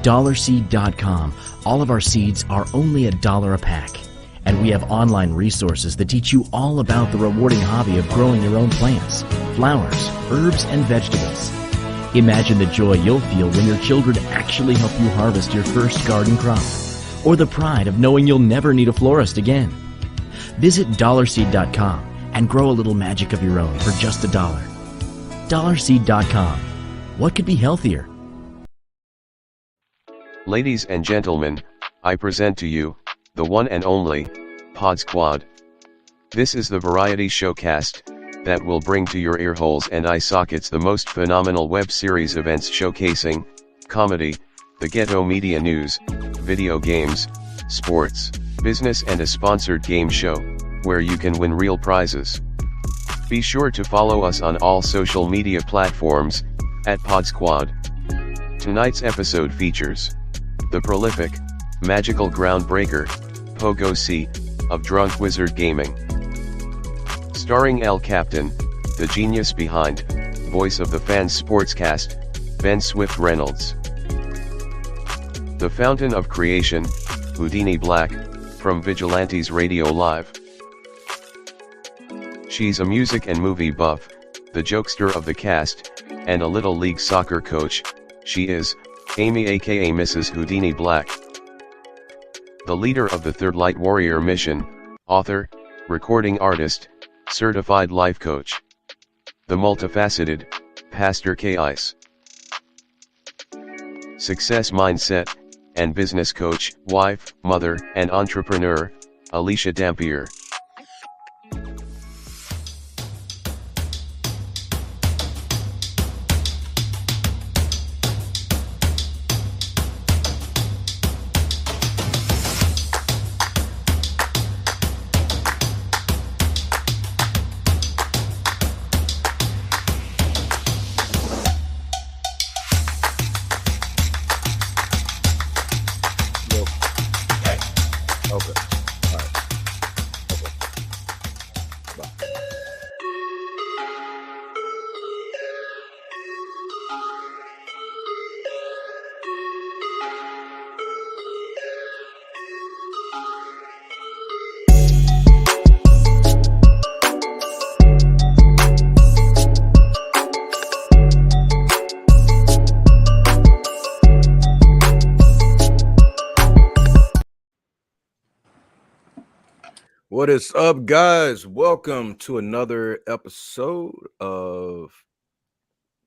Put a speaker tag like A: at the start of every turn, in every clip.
A: dollarseed.com. All of our seeds are only $1 a pack. And we have online resources that teach you all about the rewarding hobby of growing your own plants, flowers, herbs, and vegetables. Imagine the joy you'll feel when your children actually help you harvest your first garden crop, or the pride of knowing you'll never need a florist again. Visit dollarseed.com and grow a little magic of your own for just $1. Dollarseed.com. What could be healthier?
B: Ladies and gentlemen, I present to you the one and only PodzQuad. This is the variety showcast that will bring to your ear holes and eye sockets the most phenomenal web series events showcasing comedy, the ghetto media news, video games, sports, business, and a sponsored game show where you can win real prizes. Be sure to follow us on all social media platforms at PodzQuad. Tonight's episode features the prolific, magical groundbreaker, Pogo C, of Drunk Wizard Gaming. Starring El Captain, the genius behind, voice of the fans sportscast, Ben Swift Reynolds. The Fountain of Creation, Houdini Black, from Vigilantes Radio Live. She's a music and movie buff, the jokester of the cast, and a Little League soccer coach. She is Aimee, aka Mrs. Houdini Black. The leader of the Third Light Warrior mission, author, recording artist, certified life coach. The multifaceted, Pastor K. Ice. Success mindset, and business coach, wife, mother, and entrepreneur, Alicia Dampier.
C: What is up, guys? Welcome to another episode of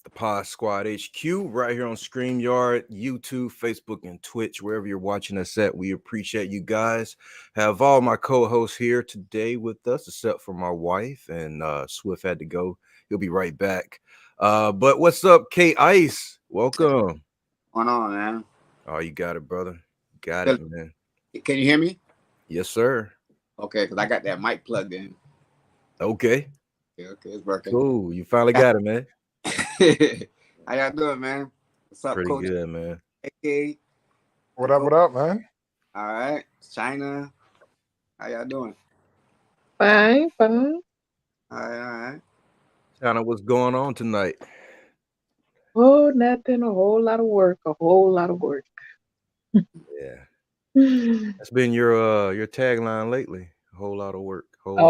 C: the PodzQuad HQ right here on StreamYard, YouTube, Facebook, and Twitch, wherever you're watching us at. We appreciate you guys. Have all my co-hosts here today with us, except for my wife, and Swift had to go. He'll be right back. But what's up, K Ice? Welcome.
D: What's going on, man?
C: Oh, you got it, brother. Got it, man.
D: Can you hear me?
C: Yes, sir.
D: Okay, because I got that mic plugged in.
C: Okay.
D: Okay, it's working.
C: Cool. You finally got it, man.
D: How y'all doing, man? What's up,
C: Pretty
D: Coach?
C: good, man.
D: Okay.
E: What up, man?
D: All right. China. How y'all doing?
F: Fine.
D: All right.
C: China, what's going on tonight?
F: Oh, nothing. A whole lot of work.
C: Yeah. That's been your tagline lately. A whole lot of work.
F: I'm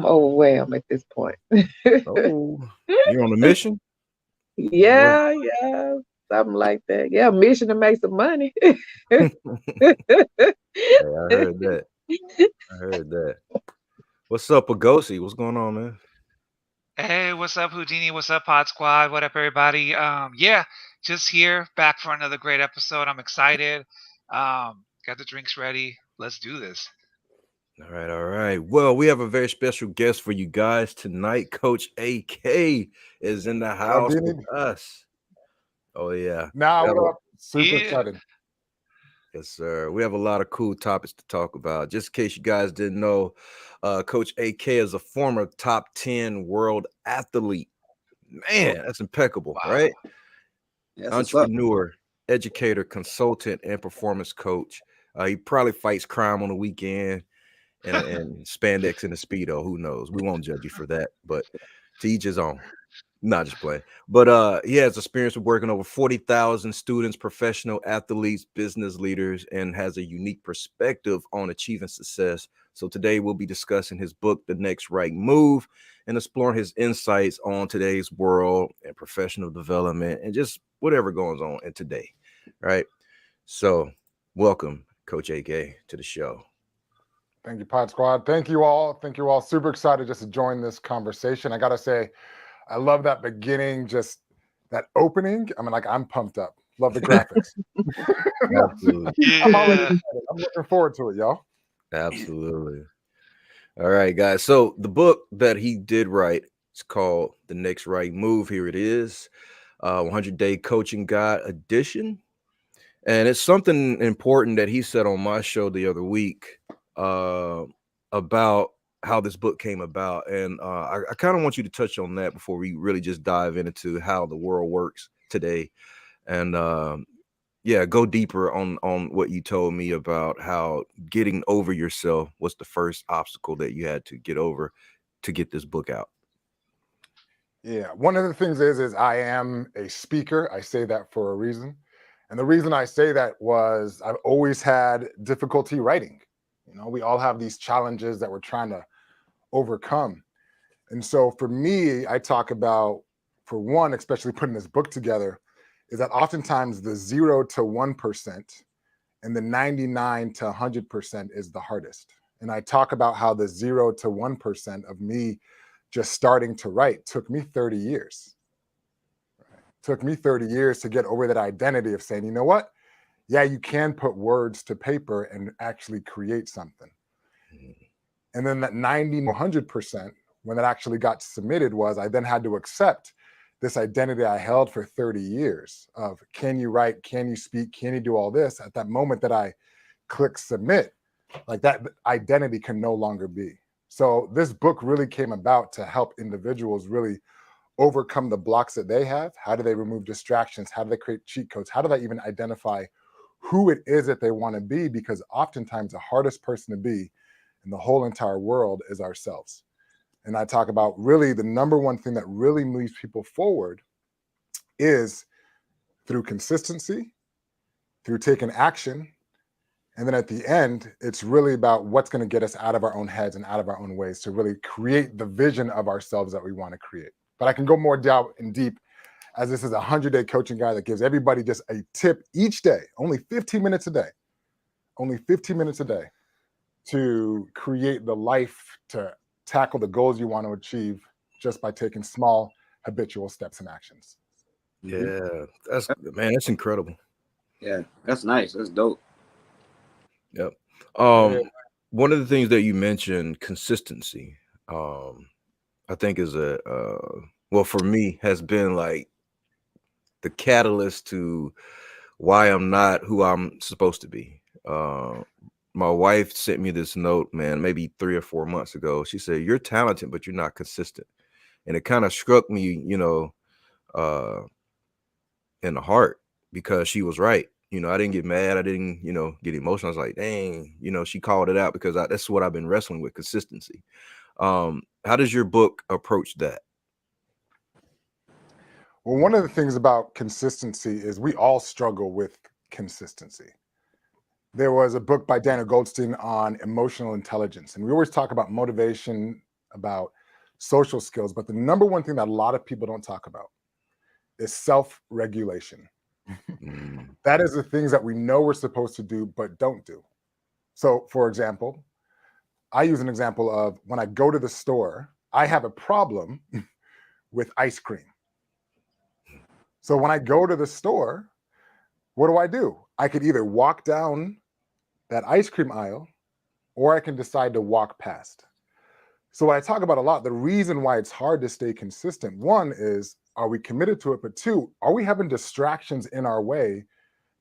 F: overwhelmed at this point.
C: Oh, you're on a mission?
F: Yeah, something like that. Yeah, mission to make some money.
C: Hey, I heard that. What's up, Agosi? What's going on, man?
G: Hey, what's up, Houdini? What's up, PodzQuad? What up, everybody? Yeah, just here, back for another great episode. I'm excited. Got the drinks ready. Let's do this.
C: All right. Well, we have a very special guest for you guys tonight. Coach AK is in the house with us. Oh, yeah.
E: Super excited.
C: Yes, sir. We have a lot of cool topics to talk about. Just in case you guys didn't know, Coach AK is a former top 10 world athlete. Man, that's impeccable, right?
D: Yes,
C: entrepreneur, educator, consultant, and performance coach. He probably fights crime on the weekend and spandex and a Speedo. Who knows? We won't judge you for that, but to each his own. Not just play. But he has experience with working over 40,000 students, professional athletes, business leaders, and has a unique perspective on achieving success. So today we'll be discussing his book, The Next Right Move, and exploring his insights on today's world and professional development and just whatever goes on in today. Right. So welcome, Coach AK, to the show.
E: Thank you, PodzQuad. Thank you all. Thank you all. Super excited just to join this conversation. I got to say, I love that beginning, just that opening. I mean, like, I'm pumped up. Love the graphics.
C: Absolutely.
E: I'm already
G: Yeah.
E: excited. I'm looking forward to it, y'all.
C: Absolutely. All right, guys. So the book that he did write is called The Next Right Move. Here it is, 100-Day Coaching Guide Edition. And it's something important that he said on my show the other week about how this book came about. And I kind of want you to touch on that before we really just dive into how the world works today. And yeah, go deeper on what you told me about how getting over yourself was the first obstacle that you had to get over to get this book out.
E: Yeah, one of the things is I am a speaker. I say that for a reason. And the reason I say that was I've always had difficulty writing. You know, we all have these challenges that we're trying to overcome. And so for me, I talk about, for one, especially putting this book together, is that oftentimes the 0 to 1% and the 99 to 100% is the hardest. And I talk about how the 0 to 1% of me just starting to write took me 30 years. Took me 30 years to get over that identity of saying, you know what? Yeah, you can put words to paper and actually create something. And then that 90 to 100%, when it actually got submitted, was I then had to accept this identity I held for 30 years of, can you write? Can you speak? Can you do all this? At that moment that I click submit, like, that identity can no longer be. So this book really came about to help individuals really overcome the blocks that they have. How do they remove distractions? How do they create cheat codes? How do they even identify who it is that they want to be? Because oftentimes the hardest person to be in the whole entire world is ourselves. And I talk about really the number one thing that really moves people forward is through consistency, through taking action. And then at the end, it's really about what's going to get us out of our own heads and out of our own ways to really create the vision of ourselves that we want to create. But I can go more down and deep, as this is a 100-day coaching guide that gives everybody just a tip each day, only 15 minutes a day, only 15 minutes a day, to create the life, to tackle the goals you want to achieve just by taking small habitual steps and actions.
C: Yeah, that's incredible.
D: Yeah, that's nice. That's dope.
C: Yep.
E: Yeah.
C: One of the things that you mentioned, consistency, I think is well, for me, has been like the catalyst to why I'm not who I'm supposed to be. My wife sent me this note, man, maybe 3 or 4 months ago. She said, "You're talented, but you're not consistent." And it kind of struck me, you know, in the heart, because she was right. You know, I didn't get mad. I didn't, you know, get emotional. I was like, dang, you know, she called it out, because that's what I've been wrestling with, consistency. How does your book approach that?
E: Well, one of the things about consistency is we all struggle with consistency. There was a book by Daniel Goldstein on emotional intelligence, and we always talk about motivation, about social skills, but the number one thing that a lot of people don't talk about is self-regulation. That is the things that we know we're supposed to do but don't do. So, for example, I use an example of when I go to the store, I have a problem with ice cream. So when I go to the store, what do? I could either walk down that ice cream aisle, or I can decide to walk past. So what I talk about a lot, the reason why it's hard to stay consistent, one is, are we committed to it? But two, are we having distractions in our way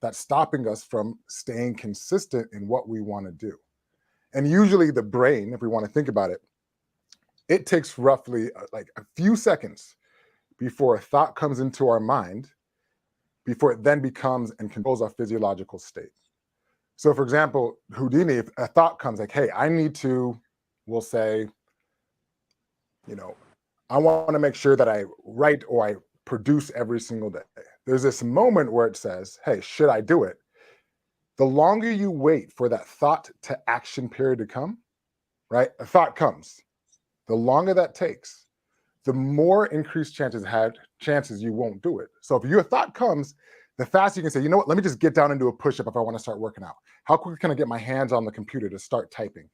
E: that's stopping us from staying consistent in what we want to do? And usually the brain, if we want to think about it, it takes roughly like a few seconds before a thought comes into our mind, before it then becomes and controls our physiological state. So for example, Houdini, if a thought comes like, hey, I need to, we'll say, you know, I want to make sure that I write or I produce every single day. There's this moment where it says, hey, should I do it? The longer you wait for that thought to action period to come, right? A thought comes. The longer that takes, the more increased chances you won't do it. So if your thought comes, the faster you can say, you know what, let me just get down and do a push-up if I want to start working out. How quick can I get my hands on the computer to start typing?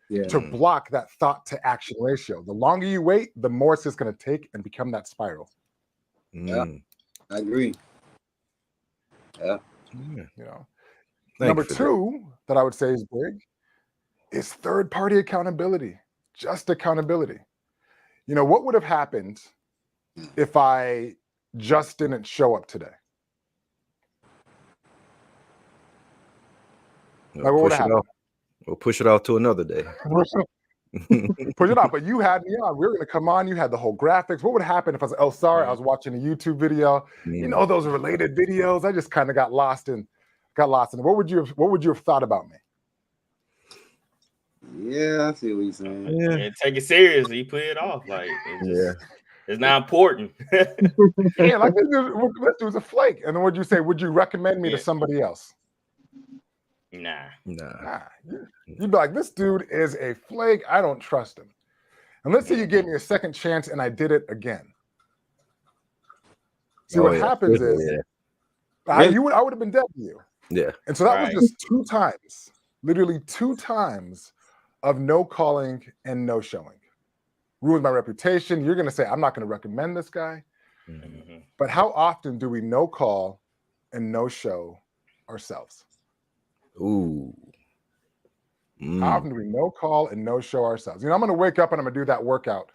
D: Yeah.
E: To block that thought to action ratio. The longer you wait, the more it's just going to take and become that spiral.
D: Yeah, I agree. Yeah.
E: You know. Number two that I would say is big is third-party accountability, just accountability. You know, what would have happened if I just didn't show up today? Like, what would have happened?
C: We'll push it off to another day.
E: Push it off. But you had me on. We were going to come on. You had the whole graphics. What would happen if I was, oh, sorry, I was watching a YouTube video. You know, those related videos. I just kind of got lost in it. What would you have thought about me?
D: Yeah, I see what you're saying.
H: Yeah, take it seriously. You put it off. Like, it's not important.
E: Yeah, like this dude was a flake. And then what'd you say? Would you recommend me to somebody else?
H: Nah.
E: You'd be like, this dude is a flake. I don't trust him. And let's say you gave me a second chance and I did it again. See, what happens is I would have been dead to you.
C: Yeah.
E: And so that was just 2 times, literally 2 times of no calling and no showing. Ruined my reputation. You're going to say, I'm not going to recommend this guy. But how often do we no call and no show ourselves?
C: Ooh.
E: How often do we no call and no show ourselves? You know, I'm going to wake up and I'm going to do that workout,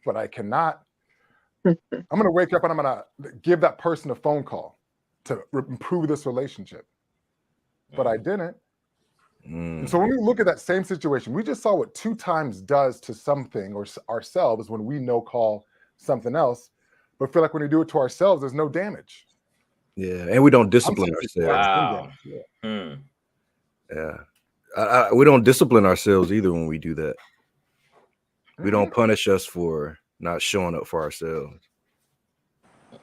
E: but I cannot. I'm going to wake up and I'm going to give that person a phone call to improve this relationship, but I didn't. And so when we look at that same situation, we just saw what 2 times does to something or ourselves when we no call something else, but feel like when we do it to ourselves, there's no damage.
C: Yeah, and we don't discipline ourselves.
H: Wow.
C: We don't discipline ourselves either when we do that. We don't punish us for not showing up for ourselves.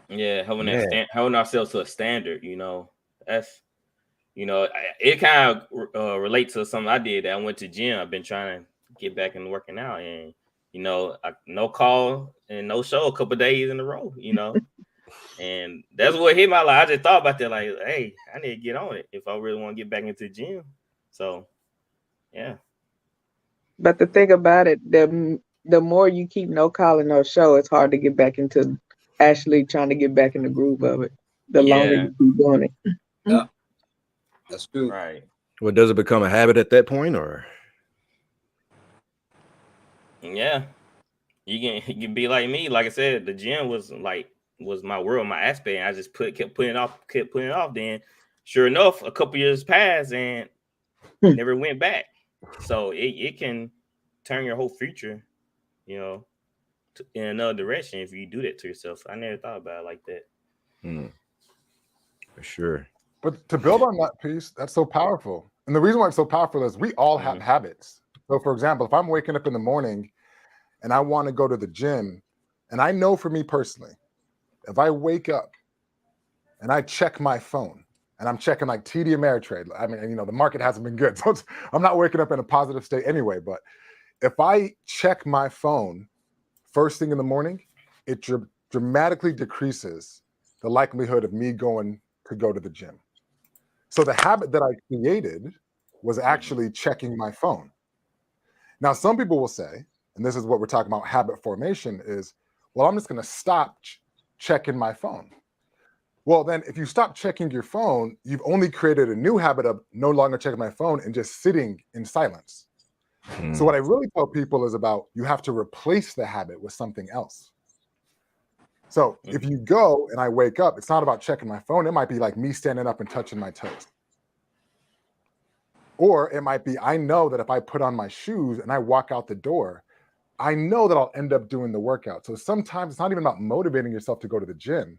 H: Yeah, holding ourselves to a standard, you know, that's, you know, it kind of relates to something I did. I went to gym. I've been trying to get back into working out, and you know, no call and no show a couple of days in a row, you know, and that's what hit my life. I just thought about that, like, hey, I need to get on it if I really want to get back into the gym. So, yeah.
F: But the thing about it, the more you keep no call and no show, it's hard to get back into actually trying to get back in the groove of it. The longer you keep doing it.
D: Yeah. That's true.
H: Right.
C: Well, does it become a habit at that point, or?
H: Yeah, you can be like me. Like I said, the gym was my world, my aspect. And I just kept putting it off. Then, sure enough, a couple years passed and never went back. So it can turn your whole future, you know, in another direction if you do that to yourself. I never thought about it like that.
C: For sure.
E: But to build on that piece, that's so powerful. And the reason why it's so powerful is we all have habits. So for example, if I'm waking up in the morning and I want to go to the gym, and I know for me personally, if I wake up and I check my phone and I'm checking like TD Ameritrade, I mean, you know, the market hasn't been good. So I'm not waking up in a positive state anyway. But if I check my phone first thing in the morning, it dramatically decreases the likelihood of me go to the gym. So the habit that I created was actually checking my phone. Now, some people will say, and this is what we're talking about, habit formation is, well, I'm just going to stop checking my phone. Well, then if you stop checking your phone, you've only created a new habit of no longer checking my phone and just sitting in silence. So what I really tell people is about, you have to replace the habit with something else. So if you go and I wake up, it's not about checking my phone. It might be like me standing up and touching my toes. Or it might be, I know that if I put on my shoes and I walk out the door, I know that I'll end up doing the workout. So sometimes it's not even about motivating yourself to go to the gym,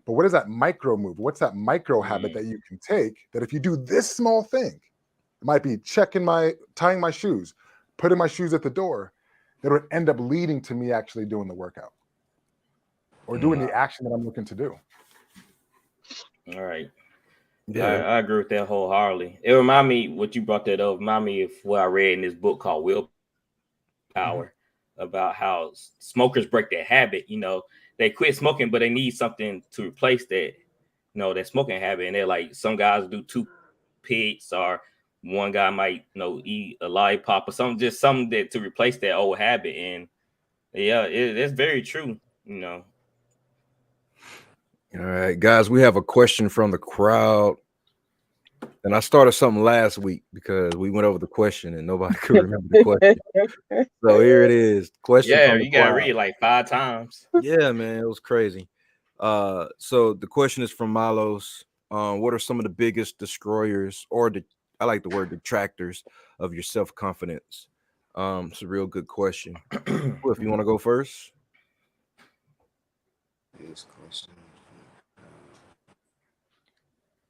E: but what is that micro move? What's that micro habit that you can take that if you do this small thing, it might be tying my shoes, putting my shoes at the door, that would end up leading to me actually doing the workout or doing the action that I'm looking to do.
H: All right.
C: Yeah,
H: I agree with that wholeheartedly. It remind me what you brought that up. Remind me of what I read in this book called Willpower about how smokers break their habit. You know, they quit smoking, but they need something to replace that. You know, that smoking habit, and they're like, some guys do 2 pits, or one guy might, you know, eat a lollipop or something, just something that to replace that old habit. And yeah, it's very true. You know.
C: all right, guys, we have a question from the crowd. And I started something last week because we went over the question and nobody could remember the question. So here it is. Question
H: Yeah,
C: from the
H: you gotta
C: crowd.
H: read it like 5 times.
C: Yeah, man, it was crazy. So the question is from Milos. What are some of the biggest destroyers, or I like the word detractors, of your self-confidence? It's a real good question. If you want to go first.
D: This question.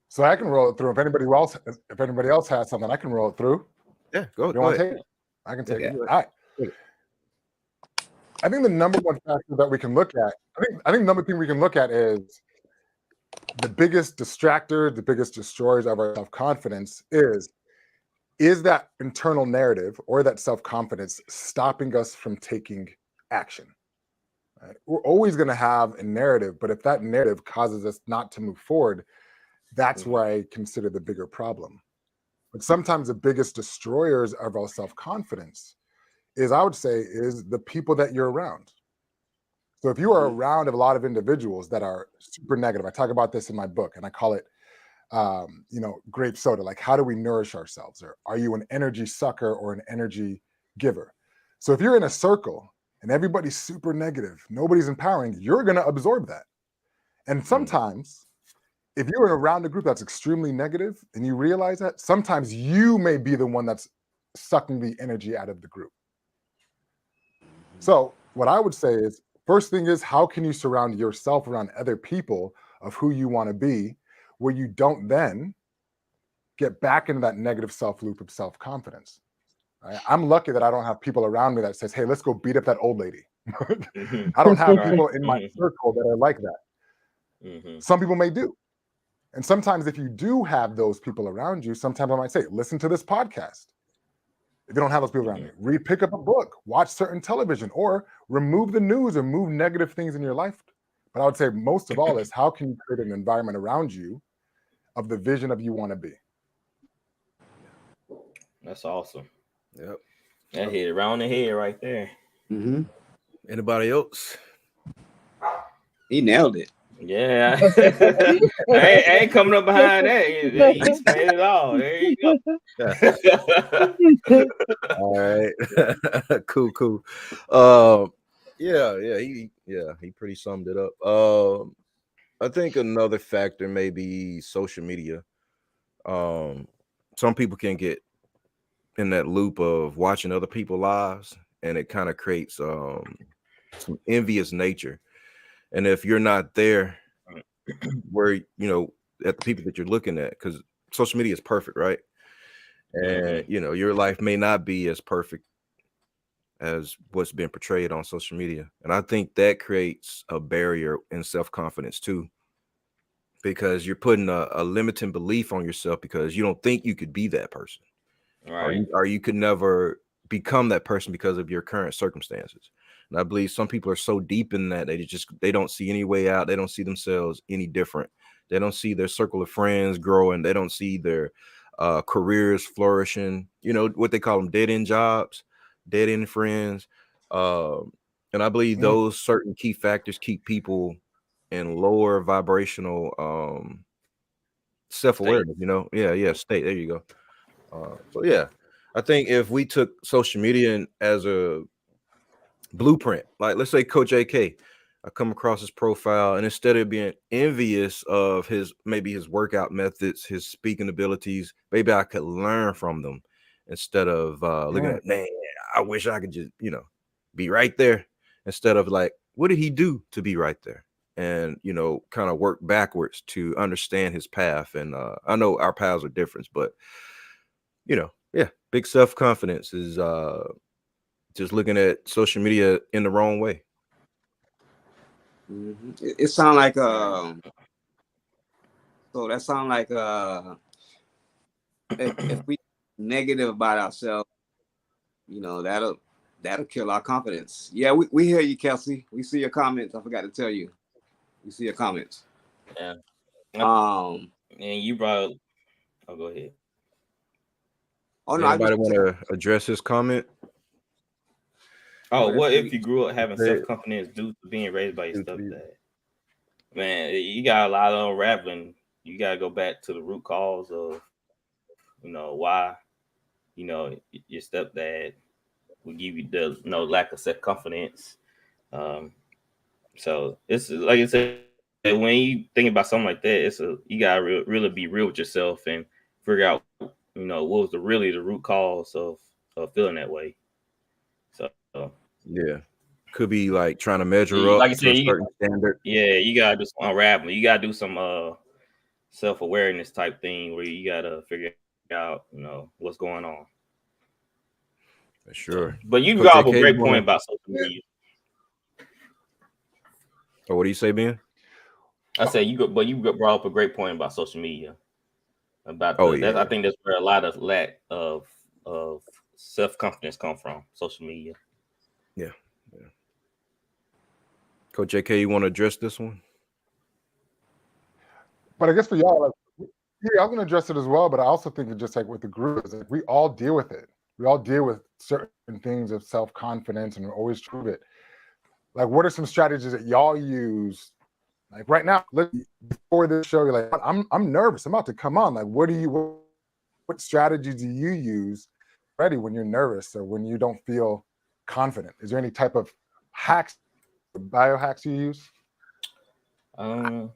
E: So I can roll it through. If anybody else has something, I can roll it through.
C: Yeah, go ahead.
E: You want to take it? I can take it. All right. I think the number one factor that we can look at, I think the number thing we can look at is the biggest distractor, the biggest destroyers of our self-confidence is that internal narrative or that self-confidence stopping us from taking action. Right? We're always going to have a narrative, but if that narrative causes us not to move forward, that's where I consider the bigger problem. But sometimes the biggest destroyers of our self-confidence is, I would say, is the people that you're around. So if you are around a lot of individuals that are super negative, I talk about this in my book and I call it, grape soda. Like, how do we nourish ourselves? Or are you an energy sucker or an energy giver? So if you're in a circle and everybody's super negative, nobody's empowering, you're going to absorb that. And sometimes if you're around a group that's extremely negative and you realize that, sometimes you may be the one that's sucking the energy out of the group. So what I would say is, first thing is, how can you surround yourself around other people of who you want to be, where you don't then get back into that negative self-loop of self-confidence. Right? I'm lucky that I don't have people around me that says, hey, let's go beat up that old lady. I don't have people in my circle that are like that. Some people may do. And sometimes if you do have those people around you, sometimes I might say, listen to this podcast. If you don't have those people around you, pick up a book, watch certain television, or remove the news or move negative things in your life. But I would say most of all is, how can you create an environment around you of the vision of you want to be?
H: That's awesome.
C: Yep.
H: That hit it around the head right there.
C: Anybody else?
D: He nailed it.
H: Yeah. I ain't coming up behind that. You explained it all. There you go.
C: All right. Cool. He pretty summed it up. I think another factor may be social media. Some people can get in that loop of watching other people's lives, and it kind of creates some envious nature. And if you're not there where, at the people that you're looking at, because social media is perfect, right? And, your life may not be as perfect as what's been portrayed on social media. And I think that creates a barrier in self-confidence too, because you're putting a limiting belief on yourself because you don't think you could be that person.
H: Right.
C: Or you could never become that person because of your current circumstances. And I believe some people are so deep in that they don't see any way out. They don't see themselves any different. They don't see their circle of friends growing. They don't see their careers flourishing. What they call them, dead end jobs, dead end friends. And I believe those certain key factors keep people in lower vibrational self-awareness. State. There you go. So I think if we took social media as a blueprint, like let's say Coach AK, I come across his profile, and instead of being envious of his workout methods, his speaking abilities, maybe I could learn from them instead of looking at, man, I wish I could just be right there, instead of like, what did he do to be right there? And kind of work backwards to understand his path. And I know our paths are different, but big self-confidence is just looking at social media in the wrong way.
D: It sounds like so that sounds like if we negative about ourselves, you know, that'll kill our confidence. Yeah, we hear you, Kelsey. We see your comments. I forgot to tell you. We see your comments.
H: Yeah.
D: And
H: you brought. Oh, go ahead.
D: Oh no!
C: Anybody want to address his comment?
H: Oh, what if you grew up having self-confidence due to being raised by your stepdad? Man, you got a lot of unraveling. You got to go back to the root cause of, you know, why, you know, your stepdad would give you the lack of self-confidence. So it's like I said, when you think about something like that, you gotta really be real with yourself and figure out, you know, what was the root cause of feeling that way. So
C: yeah, could be like trying to measure up
H: like I
C: to
H: said,
C: a certain standard.
H: Yeah, you gotta do some unraveling. You gotta do some self-awareness type thing where you gotta figure out, you know, what's going on.
C: For sure.
H: But you brought up a great point about social media.
C: Oh, what do you say, Ben?
H: I said you brought up a great point about social media. About I think that's where a lot of lack of self-confidence come from, social media.
C: Yeah. Coach JK, you want to address this one?
E: But I guess for y'all, like, yeah, I'm going to address it as well. But I also think it's just like with the groups, like, we all deal with it. We all deal with certain things of self-confidence, and we always prove it. Like, what are some strategies that y'all use? Like right now, before this show, you're like, I'm nervous. I'm about to come on. Like, what strategies do you use already when you're nervous or when you don't feel confident? Is there any type of hacks, biohacks you use?
D: I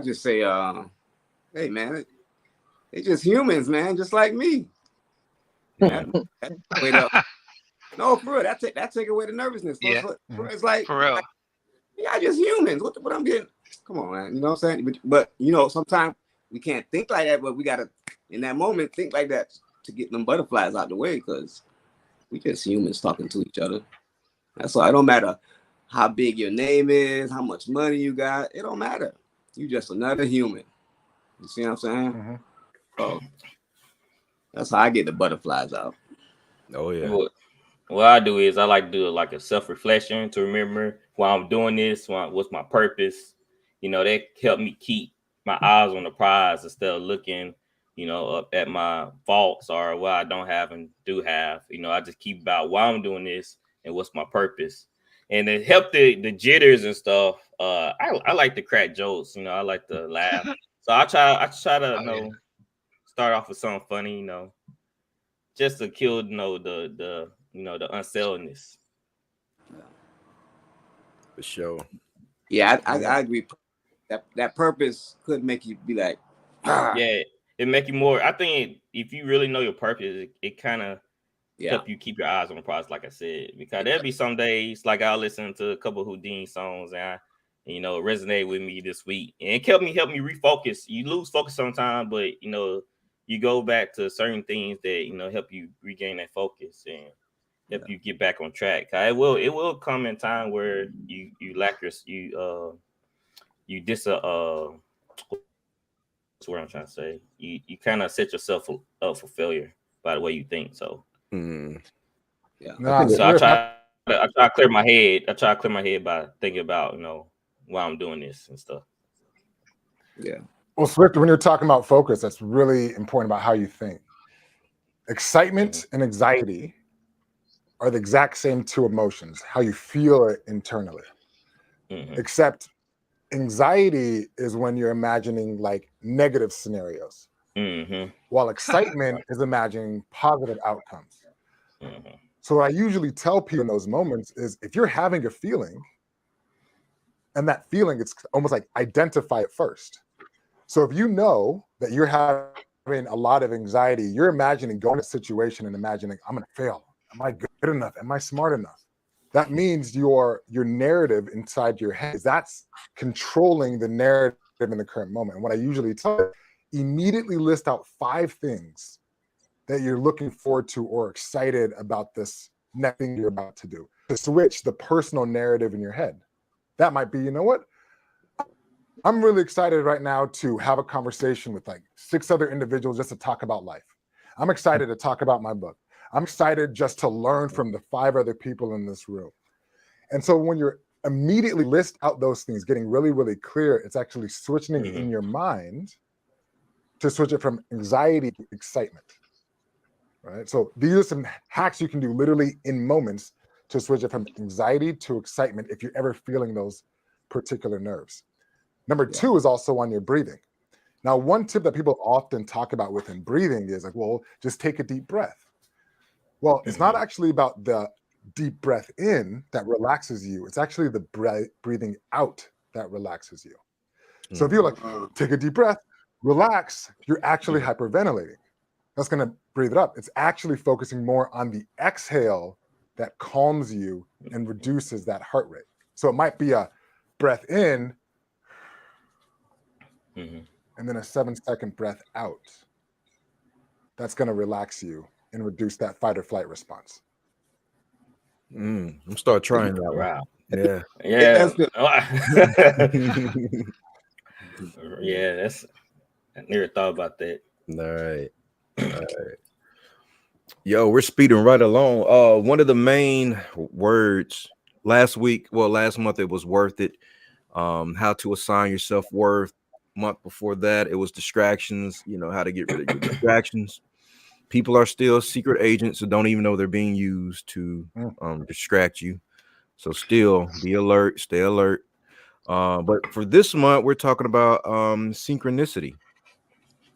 D: just say, hey man, they're just humans, man, just like me. No, for real, that take away the nervousness.
G: Yeah,
D: it's like
G: for real.
D: Yeah, just humans. What I'm getting? Come on, man. You know what I'm saying? But you know, sometimes we can't think like that, but we gotta, in that moment, think like that to get them butterflies out the way, because we just humans talking to each other. That's why it don't matter how big your name is, how much money you got. It don't matter. You just another human. You see what I'm saying? So that's how I get the butterflies out.
C: Oh yeah.
H: What I do is I like to do like a self-reflection to remember why I'm doing this, what's my purpose. You know, that helped me keep my eyes on the prize instead of looking, you know, up at my faults or what I don't have and do have. You know, I just keep about why I'm doing this and what's my purpose. And it helped the jitters and stuff. I like to crack jokes, you know, I like to laugh. So I try to start off with something funny, you know, just to kill, you know, the unsettledness.
C: For sure.
D: Yeah, I agree. That purpose could make you be like,
H: yeah, it make you more. I think if you really know your purpose, it kind of help you keep your eyes on the prize, like I said, because there'll be some days like I'll listen to a couple of Houdini songs and you know, resonate with me this week, and it help me refocus. You lose focus sometimes, but you know, you go back to certain things that, you know, help you regain that focus and help you get back on track. It will come in time where you lack what's what I'm trying to say. You kind of set yourself up for failure by the way you think. So
D: yeah.
H: So I try to clear my head. I try to clear my head by thinking about, you know, why I'm doing this and stuff.
D: Yeah.
E: Well, Swift, when you're talking about focus, that's really important about how you think. Excitement and anxiety are the exact same two emotions, how you feel it internally. Except anxiety is when you're imagining like negative scenarios, while excitement is imagining positive outcomes. So what I usually tell people in those moments is, if you're having a feeling, and that feeling, it's almost like identify it first. So if you know that you're having a lot of anxiety, you're imagining going to a situation and imagining, I'm going to fail. Am I good enough? Am I smart enough? That means your narrative inside your head, that's controlling the narrative in the current moment. And what I usually tell you, immediately list out 5 things that you're looking forward to or excited about this next thing you're about to do. To switch the personal narrative in your head. That might be, you know what? I'm really excited right now to have a conversation with like 6 other individuals just to talk about life. I'm excited to talk about my book. I'm excited just to learn from the 5 other people in this room. And so when you're immediately list out those things, getting really, really clear, it's actually switching it in your mind to switch it from anxiety to excitement, right? So these are some hacks you can do literally in moments to switch it from anxiety to excitement if you're ever feeling those particular nerves. Number 2 is also on your breathing. Now, one tip that people often talk about within breathing is like, well, just take a deep breath. Well, it's not actually about the deep breath in that relaxes you. It's actually the breathing out that relaxes you. So if you're like, take a deep breath, relax, you're actually hyperventilating. That's going to breathe it up. It's actually focusing more on the exhale that calms you and reduces that heart rate. So it might be a breath in and then a 7-second breath out. That's going to relax you and reduce that fight or flight response.
C: I'm start trying that.
H: Wow.
C: Yeah.
H: Yeah. Yeah, that's, I never thought about that.
C: All right. Yo, we're speeding right along. One of the main words last month, it was worth it. How to assign your self-worth. Month before that, it was distractions, how to get rid of your distractions. People are still secret agents that don't even know they're being used to distract you. So still be alert, stay alert. But for this month, we're talking about synchronicity.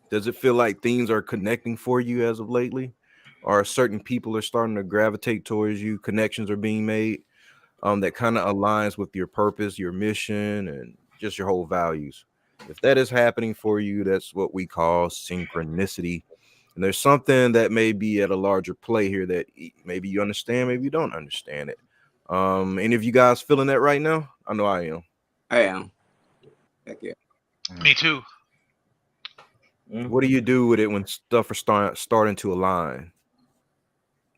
C: Does it feel like things are connecting for you as of lately? Or certain people are starting to gravitate towards you? Connections are being made that kind of aligns with your purpose, your mission, and just your whole values. If that is happening for you, that's what we call synchronicity. And there's something that may be at a larger play here that maybe you understand, maybe you don't understand it. Any of you guys feeling that right now? I know I am.
D: I am. Heck yeah.
G: Me too.
C: What do you do with it when stuff are starting to align?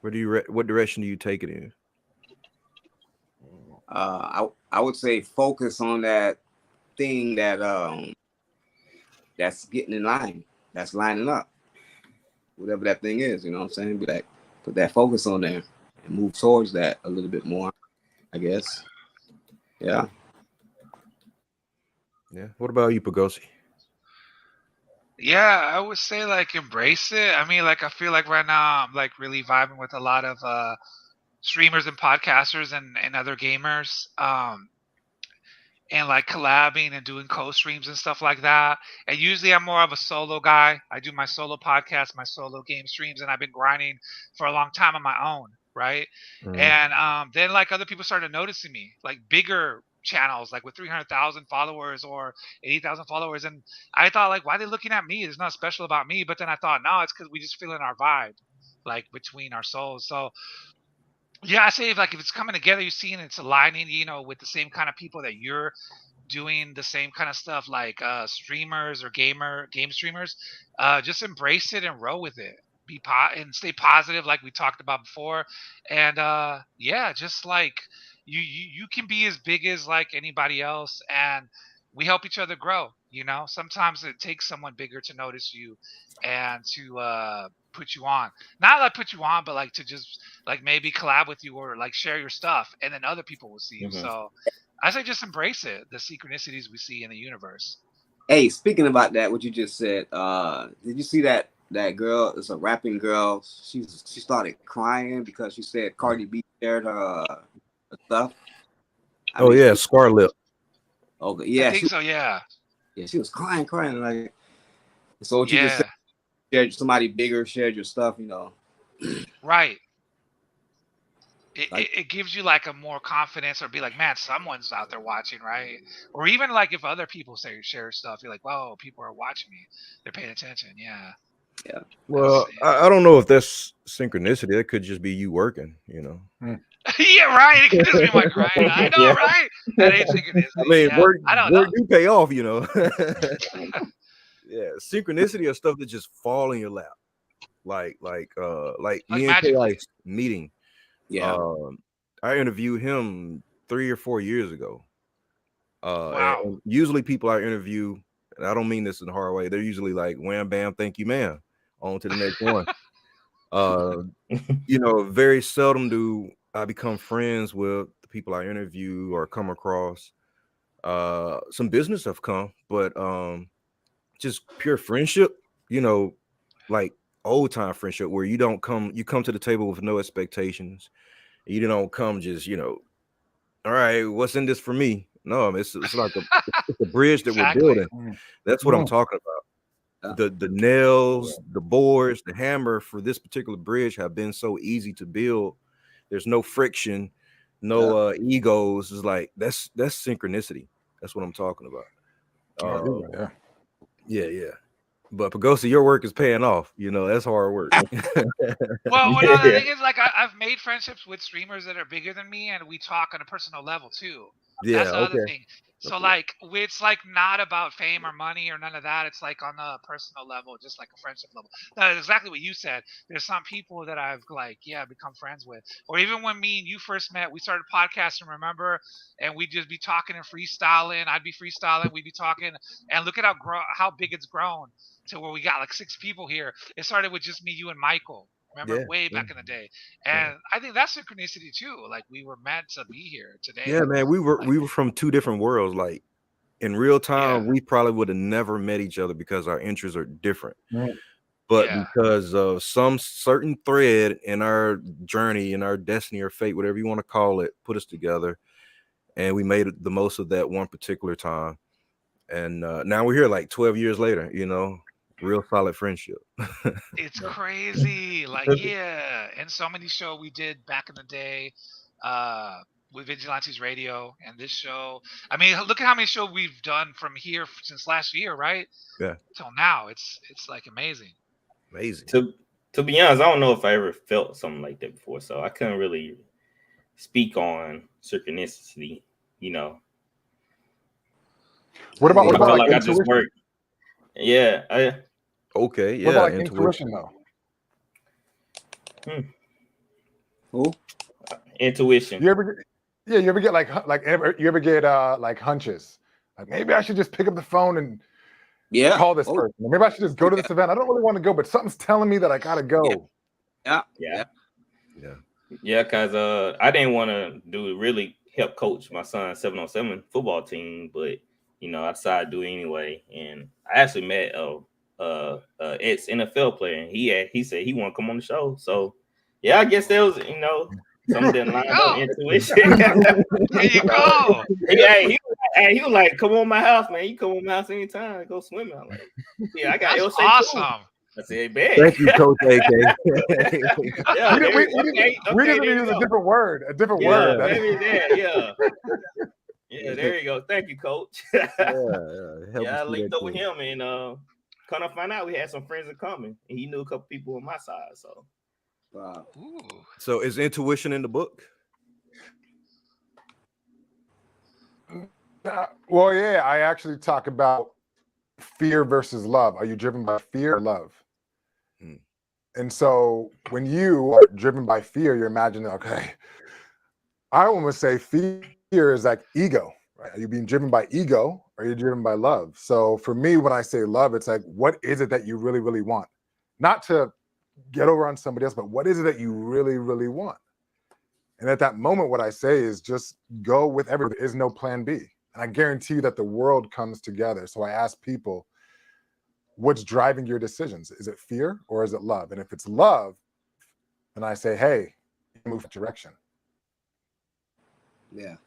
C: What direction do you take it in?
D: I would say focus on that thing that that's getting in line, that's lining up. Whatever that thing is, you know what I'm saying? Be like, put that focus on there and move towards that a little bit more, I guess. Yeah.
C: What about you, Pagosi?
G: Yeah, I would say like embrace it. I mean, like I feel like right now I'm like really vibing with a lot of streamers and podcasters and other gamers. And like collabing and doing co-streams and stuff like that. And usually I'm more of a solo guy. I do my solo podcast, my solo game streams, and I've been grinding for a long time on my own, right? And then like other people started noticing me, like bigger channels, like with 300,000 followers or 80,000 followers. And I thought like, why are they looking at me? It's not special about me. But then I thought, no, it's because we just feeling our vibe, like between our souls. So yeah, I say if it's coming together, you see, and it's aligning, with the same kind of people that you're doing the same kind of stuff, like streamers or game streamers, just embrace it and roll with it. And stay positive, like we talked about before. And yeah, just like you can be as big as like anybody else, and we help each other grow. Sometimes it takes someone bigger to notice you and to put you on. Not like put you on, but like to just like maybe collab with you or like share your stuff, and then other people will see you. So I say just embrace it, the synchronicities we see in the universe.
D: Hey, speaking about that, what you just said, did you see that girl? It's a rapping girl. She started crying because she said Cardi B shared her stuff.
C: Yeah, Scarlett.
D: Okay, yeah,
G: I think so. Yeah.
D: Yeah, she was crying like. So what you just said, somebody bigger shared your stuff,
G: Right. It gives you like a more confidence, or be like, man, someone's out there watching, right? Or even like if other people share stuff, you're like, whoa, people are watching me, they're paying attention. Yeah.
C: Well, I don't know if that's synchronicity. That could just be you working,
G: Yeah, right. It could just be my grind. I know, right? That ain't synchronicity.
C: I mean,
G: work
C: do pay off, Yeah, synchronicity are stuff that just fall in your lap. like
G: Like
C: me and
G: magically.
C: KI's meeting.
D: Yeah.
C: I interviewed him 3 or 4 years ago.
G: Wow.
C: And usually people I interview, and I don't mean this in a hard way, they're usually like, wham, bam, thank you, ma'am. On to the next one. Very seldom do I become friends with the people I interview or come across. Some business have come, but just pure friendship, like old time friendship where you come to the table with no expectations. You don't come just, all right, what's in this for me? No, it's like it's a bridge that we're
G: Exactly.
C: building. That's what I'm talking about. The nails, the boards, the hammer for this particular bridge have been so easy to build. There's no friction, no egos. It's like that's synchronicity. That's what I'm talking about. Yeah. But Pagosa, your work is paying off. That's hard work.
G: Well, no, the thing is, like, I've made friendships with streamers that are bigger than me, and we talk on a personal level too.
C: Yeah.
G: That's the other
C: Okay.
G: thing. So, like, it's like not about fame or money or none of that. It's like on a personal level, just like a friendship level. That's exactly what you said. There's some people that I've become friends with, or even when me and you first met, we started podcasting. Remember, and we'd just be talking and freestyling. I'd be freestyling. We'd be talking, and look at how big it's grown to where we got like 6 people here. It started with just me, you, and Michael. Remember, way back in the day, and I think that's synchronicity too. Like, we were meant to be here today.
C: Yeah, man, we were from 2 different worlds. Like in real time, we probably would have never met each other because our interests are different. But because of some certain thread in our journey, in our destiny or fate, whatever you want to call it, put us together, and we made the most of that one particular time. And now we're here, like 12 years later. Real solid friendship.
G: It's crazy. Like, and so many shows we did back in the day with Vigilantes Radio and this show. I mean, look at how many shows we've done from here since last year, right?
C: Yeah.
G: Till now. It's like amazing.
H: To be honest, I don't know if I ever felt something like that before, so I couldn't really speak on synchronicity,
E: What about
H: I felt like
E: intuition?
H: I just worked. Yeah.
C: Okay. Yeah.
E: What about like intuition though?
D: Who?
H: Intuition.
E: You ever get you ever get like hunches? Like, maybe I should just pick up the phone and call this person. Or maybe I should just go to this event. I don't really want to go, but something's telling me that I gotta go.
H: Yeah. Because I didn't want to really help coach my son's 7-on-7 football team, but I decided to do it anyway. And I actually met ex NFL player, and he said he want to come on the show. So I guess there was something lined up intuition.
G: There you go.
H: He was like, "Come on my house, man. You come on my house anytime. Go swimming." I'm like, I got
G: That's awesome.
H: Too. I said, "Bet."
C: Thank you, Coach AK.
E: We didn't use a different word. A different word.
H: Yeah, there you go. Thank you, Coach. I linked up with him, and kind of find out we had some friends in common, and he knew a couple people on my side. So,
C: So is intuition in the book?
E: Well, yeah, I actually talk about fear versus love. Are you driven by fear or love? And so when you are driven by fear, you're imagining, okay, I almost say fear is like ego, right? Are you being driven by ego or are you driven by love? So for me, when I say love, it's like, what is it that you really, really want? Not to get over on somebody else, but what is it that you really, really want? And at that moment, what I say is just go with everything. There is no plan B. And I guarantee you that the world comes together. So I ask people, what's driving your decisions? Is it fear or is it love? And if it's love, then I say, hey, move that direction.
D: Yeah.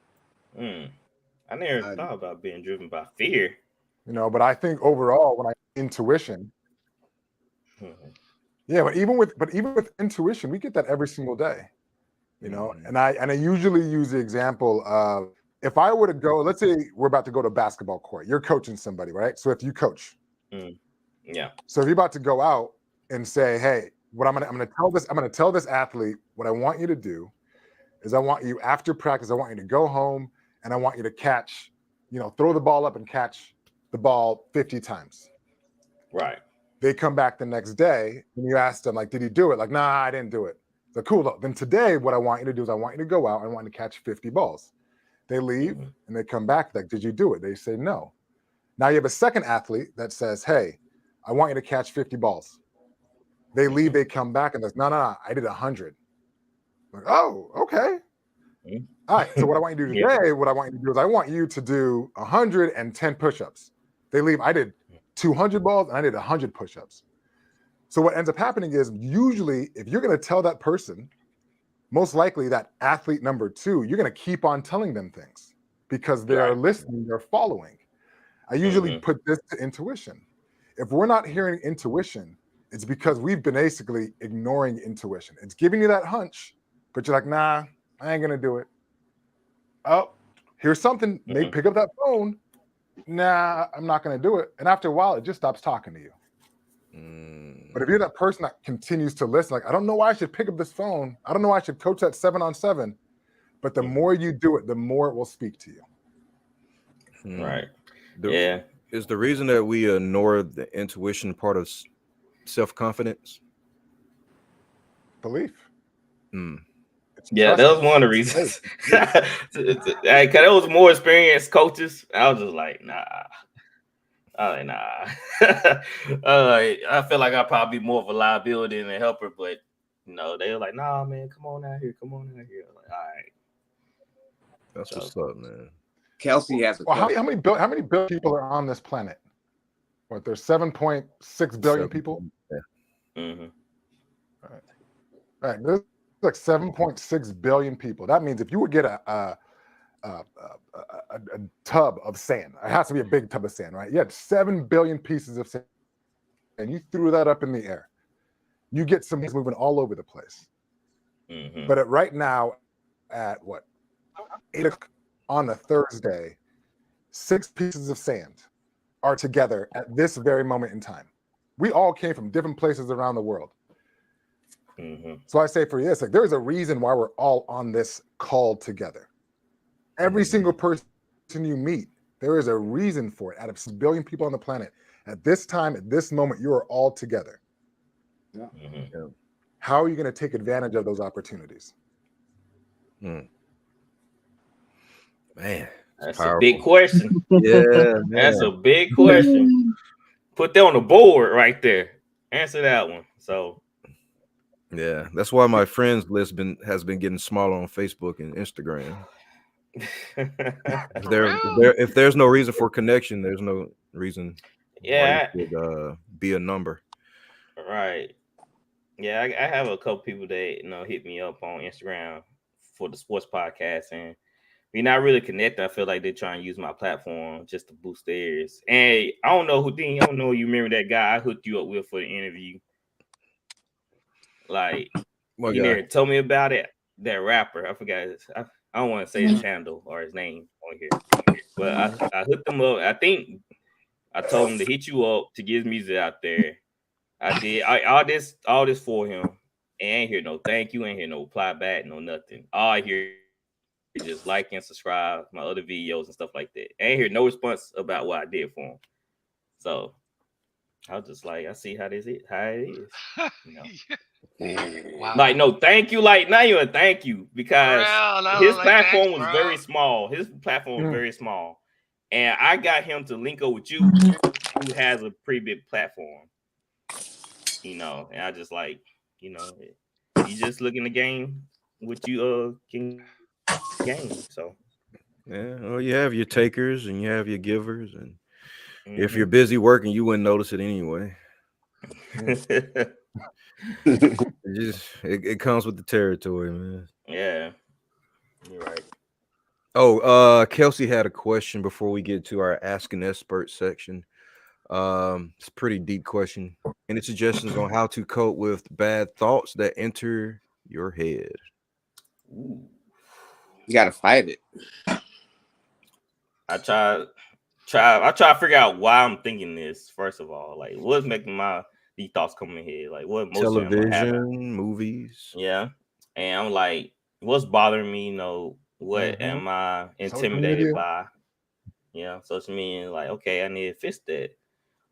H: I never thought about being driven by fear.
E: But I think overall, when I intuition, but even with intuition, we get that every single day. And I usually use the example of, if I were to go, let's say we're about to go to a basketball court, you're coaching somebody, right? So if you coach, so if you're about to go out and say, hey, what I'm gonna tell this athlete, what I want you to do is I want you after practice, I want you to go home and I want you to catch, throw the ball up and catch the ball 50 times.
H: Right.
E: They come back the next day and you ask them, like, did he do it? Like, nah, I didn't do it. So cool. Look, then today, what I want you to do is I want you to go out and I want you to catch 50 balls. They leave and they come back like, did you do it? They say no. Now you have a second athlete that says, hey, I want you to catch 50 balls. They leave, they come back and says, no, I did 100. Like, oh, okay. All right. So what I want you to do today, what I want you to do is I want you to do 110 push-ups. They leave, I did 200 balls and I did 100 push-ups. So what ends up happening is usually if you're going to tell that person, most likely that athlete number 2, you're going to keep on telling them things because they are listening, they're following. I usually put this to intuition. If we're not hearing intuition, it's because we've been basically ignoring intuition. It's giving you that hunch, but you're like, nah, I ain't going to do it. Oh, here's something. Maybe pick up that phone. Nah, I'm not going to do it. And after a while, it just stops talking to you. But if you're that person that continues to listen, like, I don't know why I should pick up this phone. I don't know why I should coach that 7-on-7. But the more you do it, the more it will speak to you.
H: Right.
C: Is the reason that we ignore the intuition part of self-confidence?
E: Belief.
H: Yeah, that was one of the reasons. Cause it was more experienced coaches. I was just like, nah. I feel like I'll probably be more of a liability than a helper, but they were like, nah, man, come on out here. I'm like, all right.
C: That's what's up, man.
D: Kelsey has a
E: how many billion people are on this planet? What, there's 7.6 billion people?
C: Yeah.
E: All right. There's like 7.6 billion people. That means if you would get a tub of sand, it has to be a big tub of sand, right? You had 7 billion pieces of sand and you threw that up in the air. You get some things moving all over the place. But right now at what, 8 o'clock on a Thursday, 6 pieces of sand are together at this very moment in time. We all came from different places around the world. So I say for you, it's like there's a reason why we're all on this call together. Every single person you meet, there is a reason for it. Out of 1 billion people on the planet, at this time, at this moment, you are all together. How are you going to take advantage of those opportunities?
C: Man,
H: that's
C: powerful.
H: a big question.
C: That's
H: a big question. Put that on the board right there. Answer that one. So.
C: Yeah, that's why my friends list has been getting smaller on Facebook and Instagram. If there's no reason for connection, there's no reason why it should be a number.
H: Right. Yeah, I have a couple people that hit me up on Instagram for the sports podcast, and we're not really connected. I feel like they're trying to use my platform just to boost theirs. And I don't know you remember that guy I hooked you up with for the interview. Like,
C: What
H: you
C: guy?
H: never told me about it. That rapper, I forgot I don't want to say his handle or his name on here, but I hooked him up. I think I told him to hit you up to get his music out there. I did all this for him, and ain't hear no thank you, ain't hear no reply back, no nothing. All I hear is just like and subscribe my other videos and stuff like that. I ain't hear no response about what I did for him. So I was just like, I see how it is.
G: Wow.
H: Like, no, thank you. Like, not even thank you, because his platform was very small. And I got him to link up with you, who has a pretty big platform. And I just like, you just looking to game what you can game. So
C: yeah, well, you have your takers and you have your givers, and if you're busy working, you wouldn't notice it anyway. It comes with the territory, man.
H: Yeah, you're right.
C: Oh, Kelsey had a question before we get to our Ask an Expert section. It's a pretty deep question. Any suggestions on how to cope with bad thoughts that enter your head?
D: You gotta fight it.
H: I try to figure out why I'm thinking this. First of all, like, what's making these thoughts come in here? Like, what emotion
C: television, movies?
H: Yeah, and I'm like, what's bothering me? What am I intimidated by? Social media. Like, okay, I need to fix that.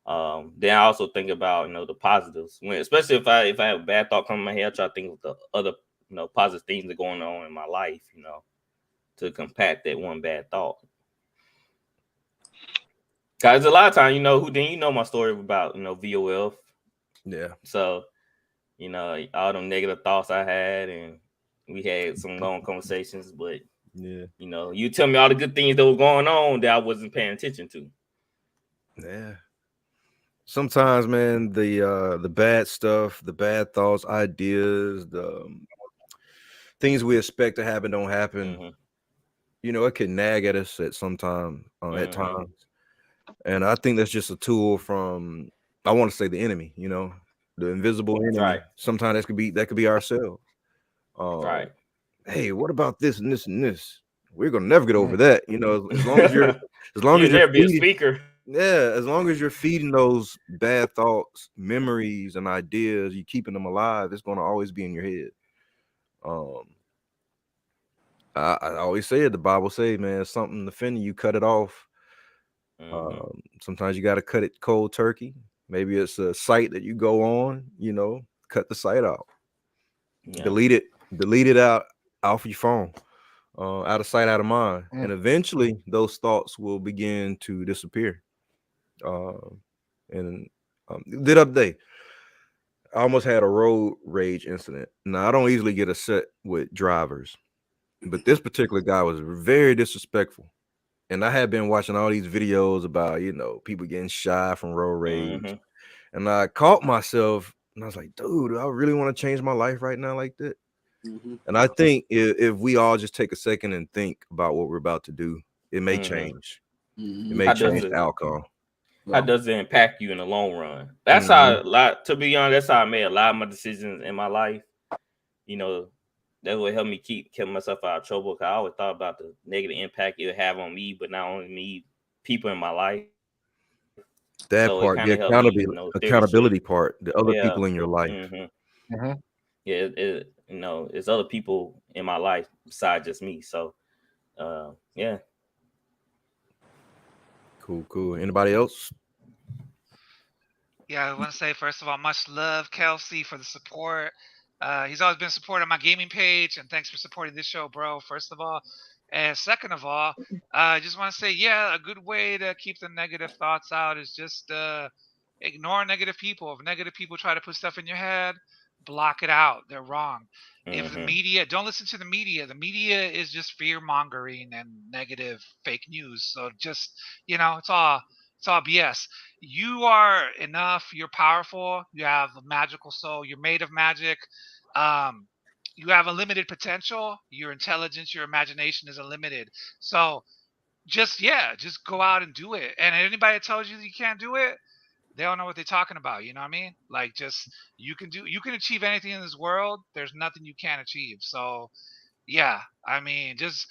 H: Then I also think about, you know, the positives. When, especially if I have a bad thought come in my head, I try to think of the other, you know, positive things that are going on in my life, you know, to combat that one bad thought. Cause a lot of times, you know my story about, you know, VOF.
C: Yeah.
H: So, you know, all them negative thoughts I had, and we had some long conversations, but
C: yeah,
H: you know, you tell me all the good things that were going on that I wasn't paying attention to.
C: Yeah. Sometimes, man, the bad stuff, the bad thoughts, ideas, the things we expect to happen don't happen.
H: Mm-hmm.
C: You know, it can nag at us at some time, at
H: Mm-hmm.
C: times. And I think that's just a tool from, I want to say, the enemy, you know, the invisible enemy.
H: Right.
C: Sometimes that could be ourselves.
H: Right.
C: Hey, what about this and this and this? We're gonna never get over that, you know. As long as you're
H: You'll never be a
C: feeding,
H: speaker.
C: yeah, as long as you're feeding those bad thoughts, memories, and ideas, you keeping them alive, it's gonna always be in your head. I always say it. The Bible say, man, something offending you, cut it off.
H: Mm-hmm.
C: Sometimes you got to cut it cold turkey. Maybe it's a site that you go on, you know, cut the site out,
H: Yeah.
C: delete it out off your phone, out of sight, out of mind, and eventually those thoughts will begin to disappear. And the other day, I almost had a road rage incident. Now I don't easily get upset with drivers, but this particular guy was very disrespectful. And I had been watching all these videos about, you know, people getting shy from road rage.
H: Mm-hmm.
C: And I caught myself and I was like, dude, I really want to change my life right now like that.
D: Mm-hmm.
C: And I think if we all just take a second and think about what we're about to do, it may change.
D: Mm-hmm.
C: It may change the outcome.
H: How does it impact you in the long run? That's how to be honest, that's how I made a lot of my decisions in my life. You know, that would help me keep myself out of trouble. Cause I always thought about the negative impact it would have on me, but not only me, people in my life.
C: That
H: So
C: part,
H: it kind
C: the
H: of helped me, you know,
C: accountability part, the other
H: yeah.
C: people in your life.
H: Mm-hmm. Yeah, you know, it's other people in my life besides just me. So, yeah.
C: Cool. Anybody else?
G: Yeah, I want to say first of all, much love, Kelsey, for the support. He's always been supporting my gaming page, and thanks for supporting this show, bro. First of all, and second of all, I just want to say, yeah, a good way to keep the negative thoughts out is just ignore negative people. If negative people try to put stuff in your head, block it out. They're wrong. If the media, don't listen to the media. The media is just fear mongering and negative fake news. So just, you know, it's all BS. You are enough. You're powerful. You have a magical soul. You're made of magic. You have a limited potential. Your intelligence, your imagination is unlimited. So just go out and do it. And anybody that tells you that you can't do it, they don't know what they're talking about. You know what I mean? Like, just you can achieve anything in this world. There's nothing you can't achieve. So yeah, I mean, just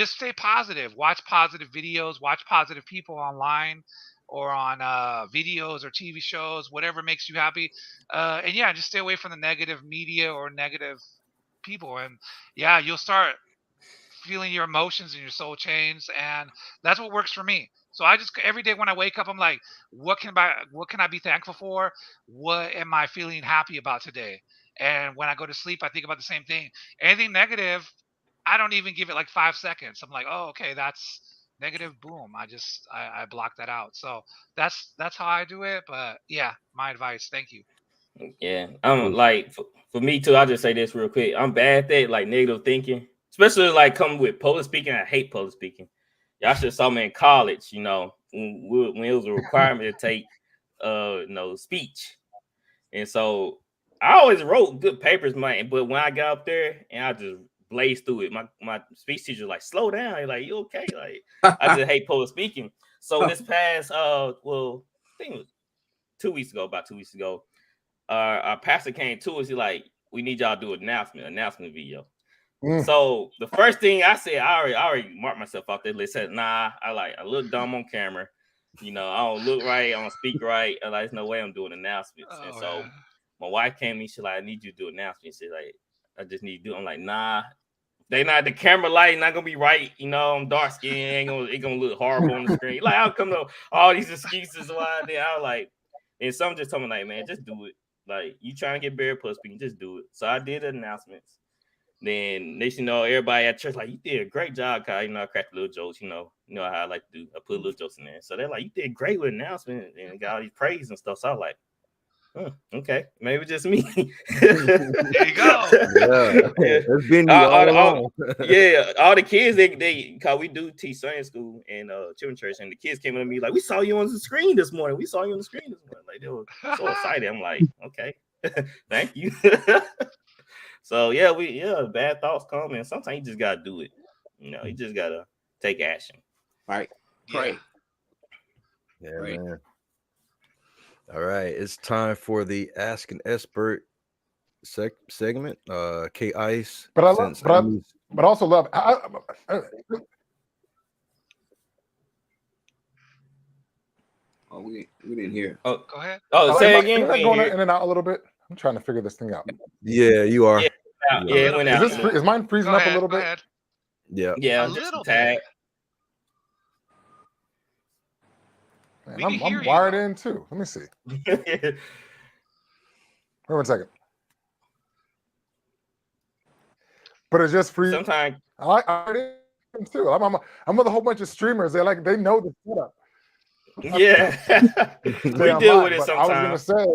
G: stay positive. Watch positive videos. Watch positive people online or on videos or TV shows, whatever makes you happy. And yeah, just stay away from the negative media or negative people. And yeah, you'll start feeling your emotions and your soul change, and that's what works for me. So I just every day when I wake up, I'm like, what can I be thankful for? What am I feeling happy about today? And when I go to sleep, I think about the same thing. Anything negative, I don't even give it like 5 seconds. I'm like, oh, okay, that's negative. Boom. I block that out. So that's how I do it. But yeah, my advice. Thank you.
H: Yeah, I'm like for me too. I'll just say this real quick. I'm bad at that, like negative thinking, especially like coming with public speaking. I hate public speaking. Y'all should have saw me in college. You know, when it was a requirement to take, speech, and so I always wrote good papers, man. But when I got up there and I just blazed through it, my speech teacher was like, slow down. He's like, you okay? Like, I just hate public speaking. So this past, I think it was about 2 weeks ago. Our pastor came to us. He like, we need y'all to do an announcement video. So the first thing I said, I already marked myself out there. They said, nah, I look dumb on camera. You know, I don't look right. I don't speak right. And there's no way I'm doing announcements. And so my wife came to me. She's like, I need you to do announcements. She's like, I just need to do it. I'm like, nah, they not the camera light not gonna be right. You know, I'm dark skinned. It gonna look horrible on the screen. Like, I'll come to all these excuses why. Then I was like, And some just told me like, man, just do it. Like, you trying to get buried plus speaking, just do it. So I did the announcements. Then next, everybody at church like, you did a great job, Kyle. I cracked little jokes. You know how I like to do. I put little jokes in there. So they're like, you did great with announcement and got all these praise and stuff. So I was like, okay, maybe just me.
G: There you go.
C: It's been all
H: the kids they cause we do teach Sunday school and children's church, and the kids came up to me like, we saw you on the screen this morning. Like, they were so excited. I'm like, okay, thank you. So bad thoughts come, and sometimes you just gotta do it. You just gotta take action.
D: Right. Pray.
C: Yeah, right. Man. All right, it's time for the Ask an Expert segment. K Ice,
E: but also love.
D: Oh, we didn't hear.
H: Oh,
G: go ahead.
H: Oh, say again.
E: Am I going in and out a little bit? I'm trying to figure this thing out.
C: Yeah, you are.
H: Yeah, it went out.
E: Is mine freezing up a little bit?
G: Ahead.
H: Yeah,
G: a little bit.
E: Man, I'm wired in too. Let me see. Wait 1 second. But it's just free.
H: Sometimes
E: I too. I'm with a whole bunch of streamers. They know the setup.
H: Yeah, we deal with it sometimes.
E: I was gonna say,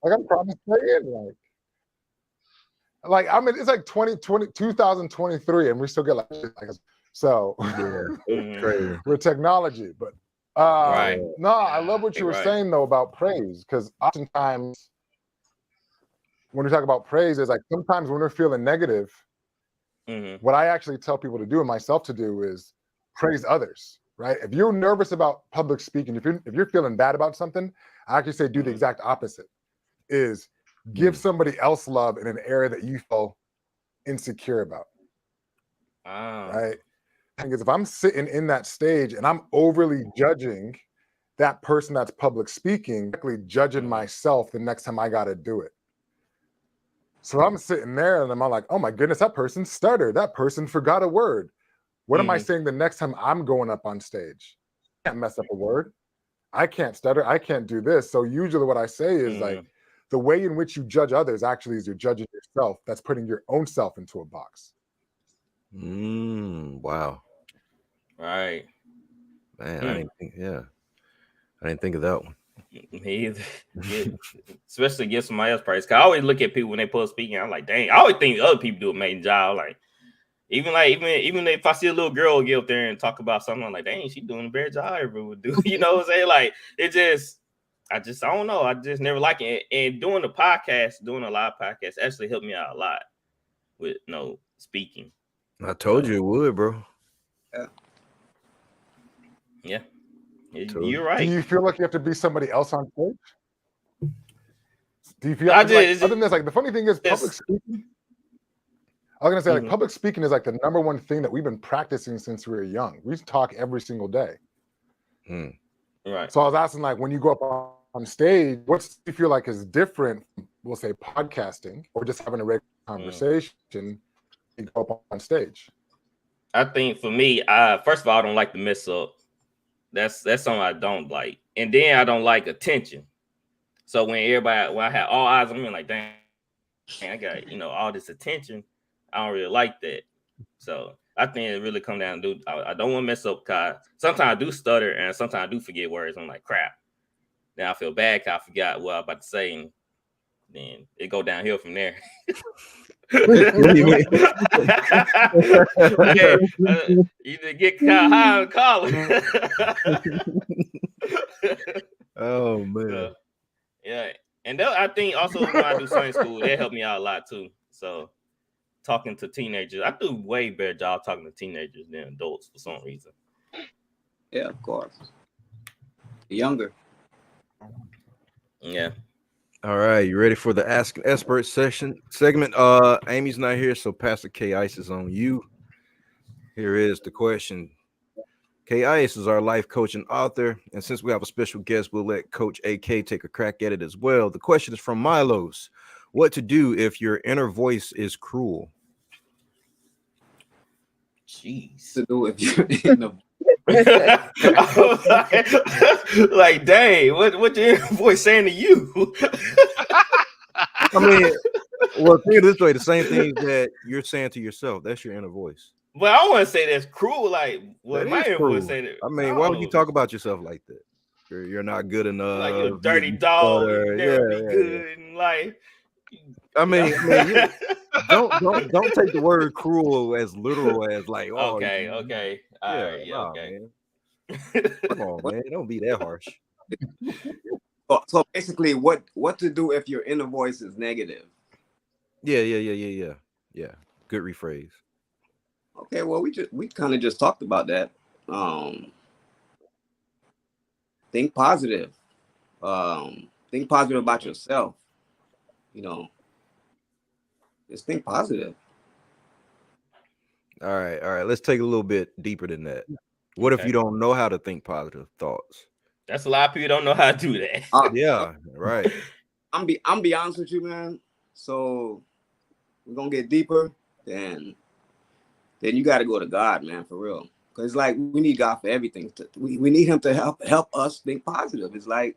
E: I'm trying to stay in, it's like 2023, and we still get so.
C: Crazy.
E: With technology, but
H: right.
E: No, I love what you were saying though about praise, because oftentimes when we talk about praise, it's like sometimes when we're feeling negative, what I actually tell people to do and myself to do is praise others. Right? If you're nervous about public speaking, if you're feeling bad about something, I actually say do the exact opposite. Is give somebody else love in an area that you feel insecure about. Right? Because if I'm sitting in that stage and I'm overly judging that person that's public speaking, judging myself the next time I got to do it. So I'm sitting there and I'm like, oh my goodness, that person stuttered. That person forgot a word. What am I saying the next time I'm going up on stage? I can't mess up a word. I can't stutter. I can't do this. So usually what I say is like, the way in which you judge others actually is you're judging yourself. That's putting your own self into a box.
C: Wow.
H: Right.
C: Man, I didn't think of that one.
H: Me either. Especially give somebody else praise. Cause I always look at people when they post speaking. I'm like, dang, I always think other people do an amazing job. Like, even if I see a little girl get up there and talk about something, I'm like, dang, she doing a better job everyone would do. You know what I'm saying? Like, I don't know. I just never like it. And doing a live podcast actually helped me out a lot with speaking.
C: I told you it would, bro.
H: Yeah. You're right.
E: Do you feel like you have to be somebody else on stage? Do you feel other than this, the funny thing is public speaking? I was gonna say public speaking is the number one thing that we've been practicing since we were young. We talk every single day.
H: Right.
E: So I was asking, when you go up on stage, what do you feel like is different, we'll say podcasting or just having a regular conversation, you go up on stage?
H: I think for me, first of all, I don't like to mess up. That's something I don't like. And then I don't like attention. So when I have all eyes on me, like, dang, I got, all this attention, I don't really like that. So I think it really come down to I don't want to mess up, because sometimes I do stutter and sometimes I do forget words. I'm like, crap. Then I feel bad because I forgot what I was about to say, and then it go downhill from there. Either get high or call
C: Oh man.
H: Yeah. And I think also when I do Sunday school, that helped me out a lot too. So talking to teenagers, I do way better job talking to teenagers than adults for some reason.
D: Yeah, of course. Younger.
H: Yeah.
C: All right, you ready for the Ask an Expert segment? Aimee's not here, so Pastor K Ice is on you. Here is the question. K Ice is our life coach and author, and since we have a special guest, we'll let Coach AK take a crack at it as well. The question is from Milos. What to do if your inner voice is cruel?
H: Jeez.
D: To do if you're in the
H: like, dang, what your inner voice saying to you?
C: I mean, well, think of it this way: the same things that you're saying to yourself, that's your inner voice.
H: But I don't want to say that's cruel. Like, what my inner voice say that?
C: I mean, why would you talk about yourself like that? You're not good enough.
H: Like a dirty dog. You never be good in life.
C: I mean, don't take the word cruel as literal as like, oh,
H: okay,
C: all
H: right, okay.
C: Man. Come on, man, don't be that harsh.
D: So basically, what to do if your inner voice is negative?
C: Yeah. Good rephrase.
D: Okay, well, we kind of just talked about that. Think positive. Think positive about yourself. You know, just think positive.
C: All right. Let's take a little bit deeper than that. What if you don't know how to think positive thoughts?
H: That's a lot of people don't know how to do that.
C: Yeah, right.
D: I'm be honest with you, man. So we're gonna get deeper, then you got to go to God, man, for real. Because like we need God for everything. We need Him to help us think positive. It's like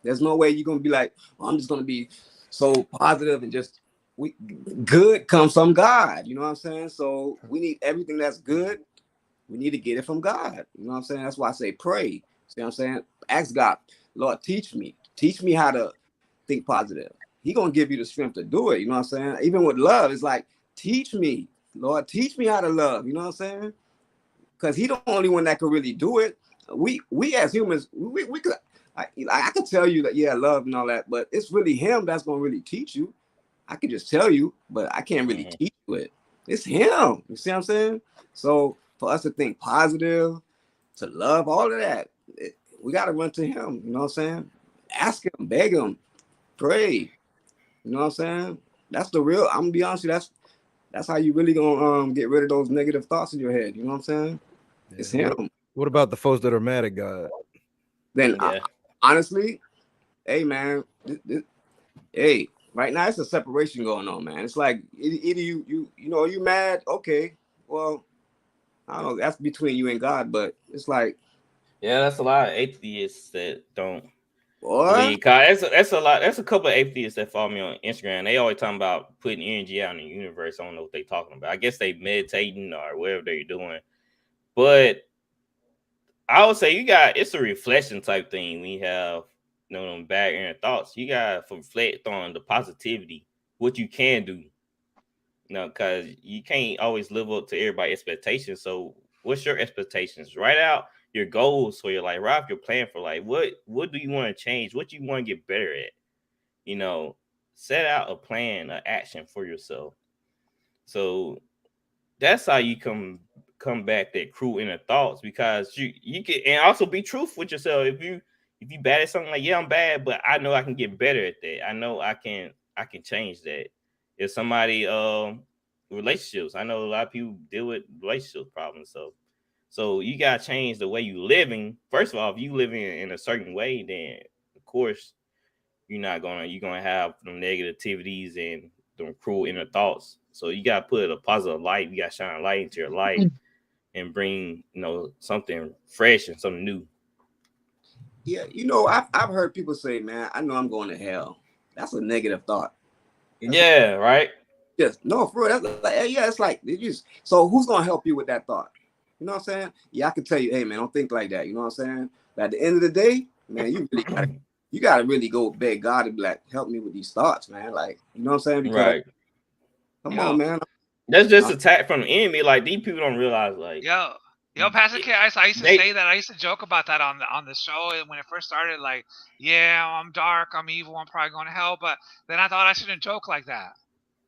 D: there's no way you're gonna be like, oh, I'm just gonna be so positive and just good comes from God. You know what I'm saying? So we need everything that's good. We need to get it from God. You know what I'm saying? That's why I say pray. See what I'm saying? Ask God, Lord, teach me how to think positive. He gonna give you the strength to do it. You know what I'm saying? Even with love, it's like, teach me, Lord, teach me how to love. You know what I'm saying? Because He the only one that can really do it. We as humans, we could. I could tell you that, yeah, love and all that, but it's really Him that's gonna really teach you. I can just tell you, but I can't really teach you it. It's Him. You see what I'm saying? So for us to think positive, to love, all of that, we got to run to Him. You know what I'm saying? Ask Him, beg Him, pray. You know what I'm saying? That's the real. I'm gonna be honest with you. That's how you really gonna get rid of those negative thoughts in your head. You know what I'm saying? Yeah. It's Him.
C: What about the folks that are mad at God?
D: Then honestly, hey man, hey, right now it's a separation going on, man. It's like either you know, you mad, okay, well, I don't know, that's between you and God, but it's like,
H: yeah, that's a lot of atheists that don't believe. That's a lot. That's a couple of atheists that follow me on Instagram. They always talking about putting energy out in the universe. I don't know what they're talking about. I guess they meditating or whatever they're doing, but I would say it's a reflection type thing. We have, you know, them bad inner thoughts. You got to reflect on the positivity, what you can do. You know, because you can't always live up to everybody's expectations. So what's your expectations? Write out your goals for your life. Write out your plan for life. What do you want to change? What do you want to get better at? You know, set out a plan, an action for yourself. So that's how you come back that cruel inner thoughts, because you can, and also be truthful with yourself. If you bad at something, like, yeah, I'm bad, but I know I can get better at that. I know I can change that. If somebody relationships, I know a lot of people deal with relationship problems. So you gotta change the way you living. First of all, if you living in a certain way, then of course you're gonna have them negativities and them cruel inner thoughts. So you gotta put a positive light. You gotta shine a light into your life and bring, you know, something fresh and something new.
D: Yeah, you know, I've heard people say, man, I know I'm going to hell. That's a negative thought.
H: Right.
D: Yes, no, for real. That's like, yeah, it's like, so who's gonna help you with that thought? You know what I'm saying? Yeah, I can tell you, hey man, don't think like that. You know what I'm saying? But at the end of the day, man, you gotta really go beg God to be like, help me with these thoughts, man. Like, you know what I'm saying? Because come on, man.
H: That's just attack from the enemy. Like, these people don't realize, like,
G: Yo, Pastor K, I used to say that. I used to joke about that on the show, and when it first started, like, yeah, I'm dark, I'm evil, I'm probably going to hell. But then I thought I shouldn't joke like that,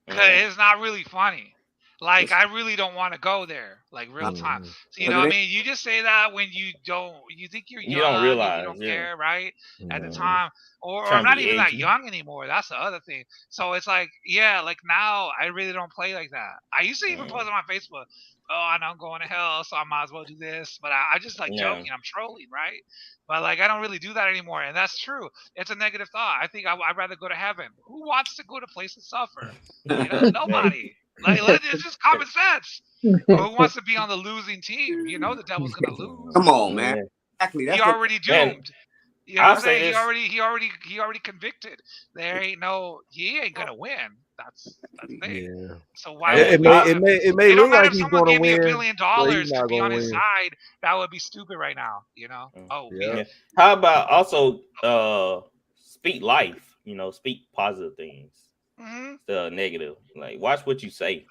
G: because it's not really funny. Like, I really don't want to go there, like, real time. So, you know what I mean? You just say that when you think you're young,
H: you don't realize,
G: and you don't care, right? At the time. Or I'm not even that young anymore. That's the other thing. So it's like, yeah, like now I really don't play like that. I used to even post on my Facebook, oh, I know I'm going to hell, so I might as well do this. But I just like joking, I'm trolling, right? But like I don't really do that anymore, and that's true. It's a negative thought. I think I'd rather go to heaven. Who wants to go to a place to suffer? You know, nobody. Like, it's just common sense. Who wants to be on the losing team? You know the devil's gonna lose.
D: Come on, man. Exactly.
G: He
D: That's
G: already
H: Man,
G: doomed. You know what
H: I'll
G: I'm
H: say
G: saying?
H: this.
G: He already convicted. He ain't gonna win. That's the thing.
C: Yeah.
G: So why
H: And
C: It
G: would we
C: may
G: give
C: it
G: him?
C: may it may
G: It don't
C: look
G: matter
C: like
G: if
C: he's
G: someone
C: gonna
G: gave me $1
C: win,
G: billion
C: but he's
G: to
C: not
G: be on
C: gonna
G: his
C: win.
G: side. That would be stupid right now. You know? Oh,
C: Yeah.
H: How about also speak life? You know, speak positive things. The negative, like watch what you say.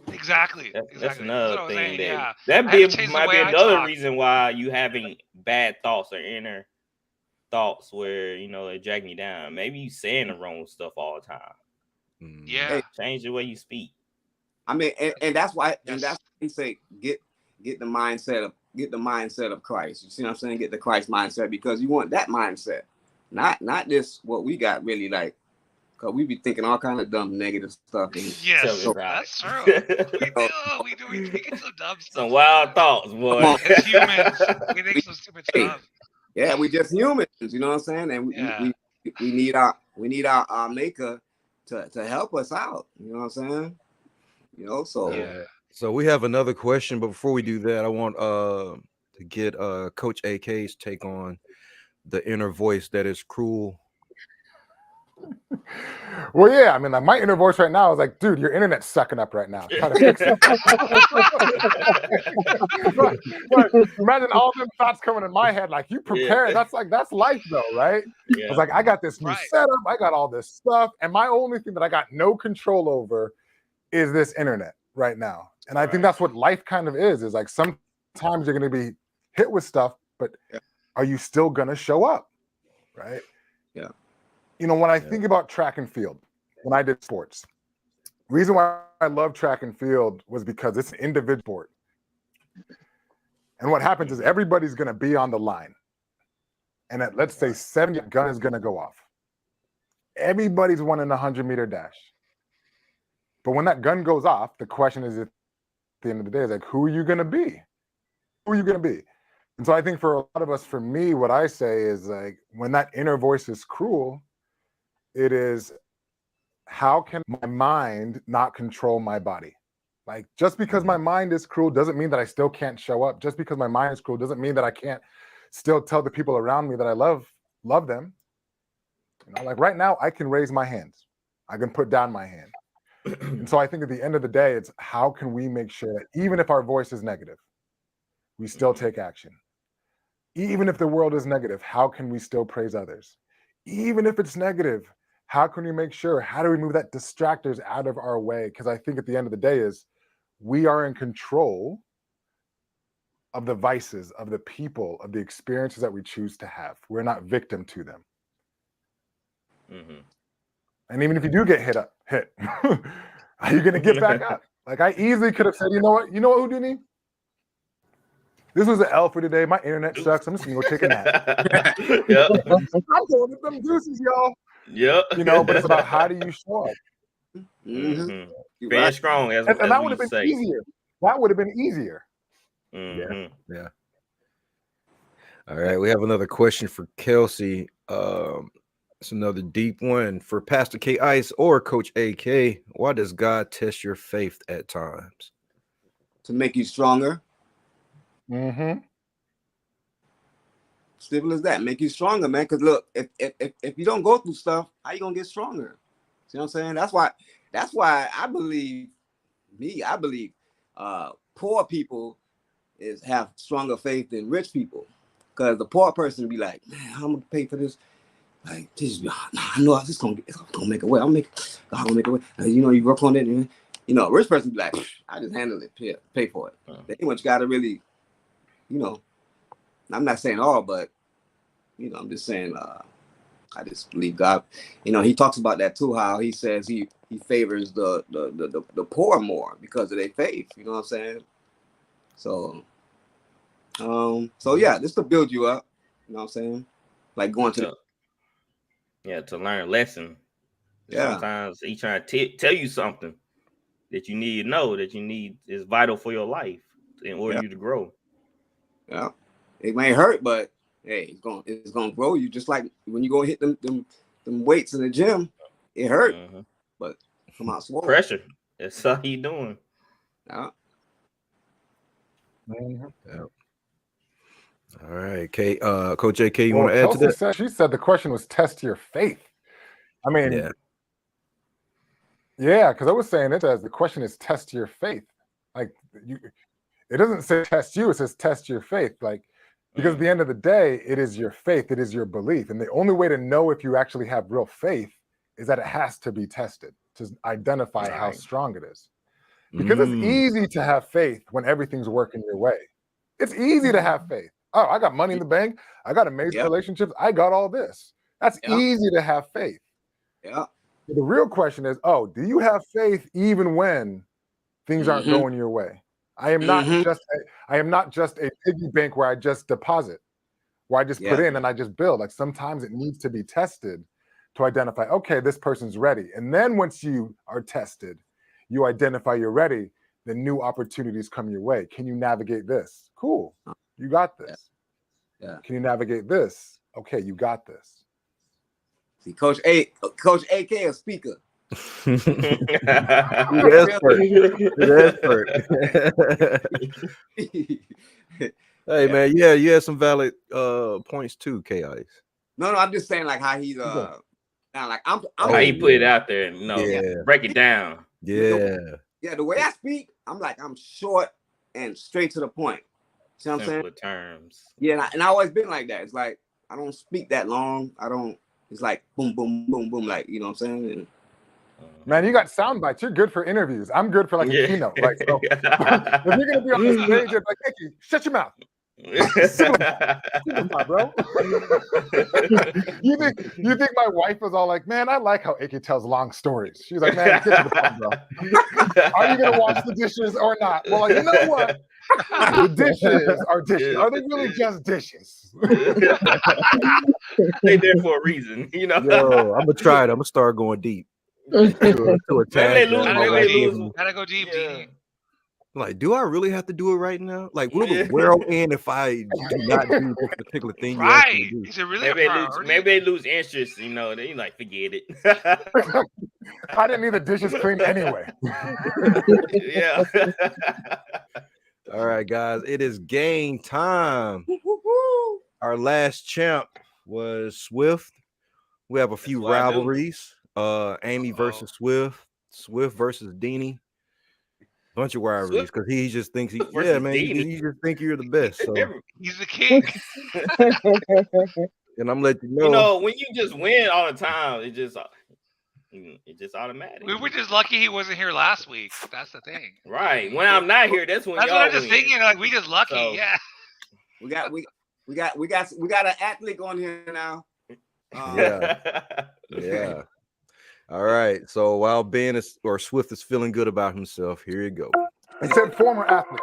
G: Exactly.
H: That's another
G: what I was
H: thing
G: saying. Yeah.
H: that
G: I had to change the
H: might
G: way
H: be
G: I
H: another
G: talk.
H: reason why you having bad thoughts or inner thoughts where they're dragging you down. Maybe you saying the wrong stuff all the time.
G: Yeah.
D: Hey,
H: change the way you speak.
D: I mean, and that's why, and that's why he say get the mindset of Christ. You see what I'm saying? Get the Christ mindset, because you want that mindset, not this what we got really, like, because we be thinking all kind of dumb negative stuff.
G: Yes, that's true. We do. We think it's some dumb stuff.
H: Some wild thoughts, boy.
G: As humans, we think some stupid stuff.
D: Yeah, we just humans. You know what I'm saying? And we need our maker to help us out. You know what I'm saying? So
C: yeah. So we have another question, but before we do that, I want to get Coach AK's take on the inner voice that is cruel.
E: Well, yeah, I mean, like, my inner voice right now is like, dude, your internet's sucking up right now. Try to fix it. but imagine all them thoughts coming in my head. Like, you prepare. That's life, though, right? I was like, I got this new setup. I got all this stuff, and my only thing that I got no control over is this internet right now. And I think that's what life kind of is like, sometimes you're going to be hit with stuff, but are you still going to show up, right?
D: Yeah.
E: When I think about track and field, when I did sports, the reason why I love track and field was because it's an individual sport. And what happens is everybody's going to be on the line. And at, let's say, 70, gun is going to go off. Everybody's running a 100-meter dash. But when that gun goes off, the question is, at the end of the day, is like, who are you going to be? Who are you going to be? And so I think for a lot of us, for me, what I say is, like, when that inner voice is cruel, it is, how can my mind not control my body? Like, just because my mind is cruel doesn't mean that I still can't show up. Just because my mind is cruel doesn't mean that I can't still tell the people around me that I love them. Like right now, I can raise my hands. I can put down my hand. And so I think at the end of the day, it's how can we make sure that even if our voice is negative, we still take action. Even if the world is negative, how can we still praise others? Even if it's negative, how can we make sure, how do we move that distractors out of our way? Because I think at the end of the day is we are in control of the vices, of the people, of the experiences that we choose to have. We're not victim to them. And even if you do get hit, are you going to get back up? Like, I easily could have said, you know what, Houdini? This was an L for today. My internet sucks. I'm just going to go take a nap. I'm going with them deuces, y'all. But it's about how do you show up?
H: Very strong, as
E: that would have been
H: say.
E: easier. That would have been easier.
C: Yeah. All right, we have another question for Kelsey. It's another deep one for Pastor K Ice or Coach AK. Why does God test your faith at times?
D: To make you stronger. Simple as that. Make you stronger, man. Because look, if you don't go through stuff, how you gonna get stronger? See what I'm saying? That's why I believe poor people have stronger faith than rich people. Because the poor person be like, man, I'm gonna pay for this. Like, this, I know it's gonna make a way. God gonna make a way. You work on it. And, a rich person be like, I just handle it, pay for it. They ain't much gotta really, I'm not saying all, but I'm just saying I just believe God. He talks about that too, how he says he favors the poor more because of their faith. You know what I'm saying? So yeah, just to build you up. You know what I'm saying? Like going to
H: to learn a lesson. Sometimes he's trying to tell you something that you need to know, that you need is vital for your life in order you to grow. Yeah,
D: it may hurt, but hey, it's gonna grow you. Just like when you go hit them weights in the gym, it hurt, but come out swole.
H: Pressure. That's how you doing.
D: Yeah.
C: Yeah. All right, Coach JK, you want to add
E: Kelsey
C: to that?
E: said, she said the question was test your faith. I mean, yeah, because I was saying it as the question is test your faith. Like it doesn't say test you, it says test your faith. Like, because at the end of the day, it is your faith, it is your belief. And the only way to know if you actually have real faith is that it has to be tested to identify how strong it is. Because it's easy to have faith when everything's working your way. It's easy to have faith. Oh, I got money in the bank. I got amazing relationships. I got all this. That's easy to have faith.
D: Yeah.
E: The real question is, do you have faith even when things aren't going your way? I am not just a piggy bank where I just deposit, where I just put in and I just build. Like sometimes it needs to be tested to identify, okay, this person's ready. And then once you are tested, you identify you're ready, then new opportunities come your way. Can you navigate this? Cool. You got this.
D: Yeah.
E: Can you navigate this? Okay, you got this.
D: See, Coach AK a speaker.
C: Hey man, yeah, you had some valid points too, KIs.
D: No, I'm just saying like how he's like I'm
H: how he put it out there, break it down.
D: The way I speak, I'm short and straight to the point. See what I'm saying?
H: Simple terms.
D: Yeah, and I always been like that. It's like I don't speak that long. It's like boom, boom, boom, boom, like you know what I'm saying? And,
E: man, you got sound bites. You're good for interviews. I'm good for like a keynote. Like, so, if you're gonna be on the stage, it's like, hey, shut your mouth. Simplify, bro. you think my wife was all like, man, I like how Ike tells long stories. She's like, man, get to the point, bro. Are you gonna wash the dishes or not? Well, like, you know what? The dishes are dishes. Are they really just dishes?
H: They're there for a reason, you know.
C: Yo, I'm gonna try it. I'm gonna start going deep. To a
H: maybe they lose.
G: Gotta go deep, Dini.
C: Like, do I really have to do it right now? Like, will the world end if I do not do this particular thing?
G: Right? Is it really
H: maybe they lose interest? You know, they like forget it.
E: I didn't need the dishes cleaned anyway.
H: Yeah.
C: All right, guys, it is game time. Our last champ was Swift. We have a few rivalries. Aimee versus Swift versus Deanie. Bunch of rivalries because he just thinks he just think you're the best. So
G: he's the king.
C: And I'm letting you know.
H: You know, when you just win all the time, it's just automatic.
G: We were just lucky he wasn't here last week. That's the thing.
H: Right. When I'm not here, that's when
G: what I'm just thinking. Like we just lucky. So,
D: yeah. We got an athlete on here now.
C: Yeah. All right. So while Ben or Swift is feeling good about himself, here you go.
E: He said former athlete.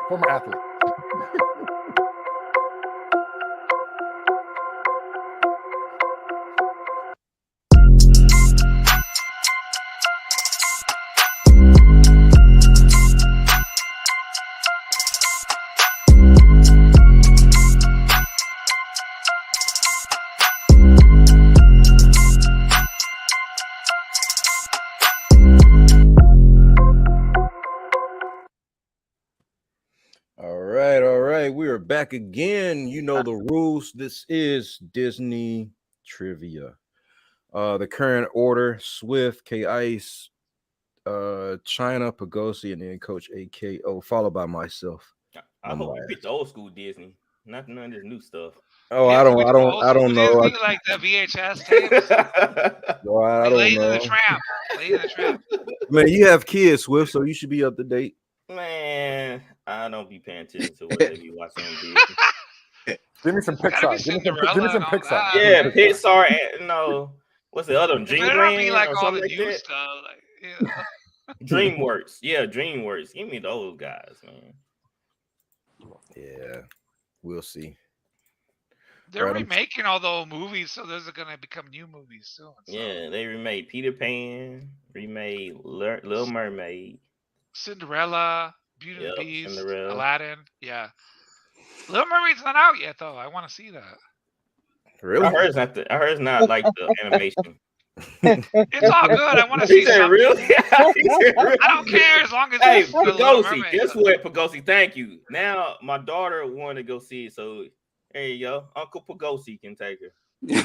C: We are back again. You know the rules. This is Disney Trivia. The current order: Swift, K-Ice, China, Pagosi, and then Coach AKO, followed by myself.
H: I hope you picked old school Disney, not none of this new stuff.
C: Oh, I don't know.
G: Disney, like the VHS tapes.
C: No, I don't know.
G: Lay in the trap.
C: Man, you have kids, Swift, so you should be up to date.
H: Man, I don't be paying attention to whatever you watch on Disney.
E: Give me some Pixar. Give me some Pixar.
H: Yeah, Pixar. No, what's the other one?
G: Dreamworks like all the new stuff. Like,
H: DreamWorks. Yeah, DreamWorks. Give me those guys, man.
C: Yeah, we'll see.
G: They're remaking all the old movies, so those are gonna become new movies soon. So.
H: Yeah, they remade Peter Pan, remade Little Mermaid,
G: Cinderella, Beauty and the Beast, Cinderella. Aladdin. Yeah, Little Mermaid's not out yet, though. I want to see that.
C: Really?
H: I heard it's not like the animation.
G: It's all good. I want to see something.
H: Really?
G: I don't care as long as
H: hey,
G: it's the Little
H: Pagosi,
G: Mermaid.
H: guess what, Pagosi? Thank you. Now my daughter wanted to go see it, so there you go. Uncle Pagosi can take her.
G: Yo,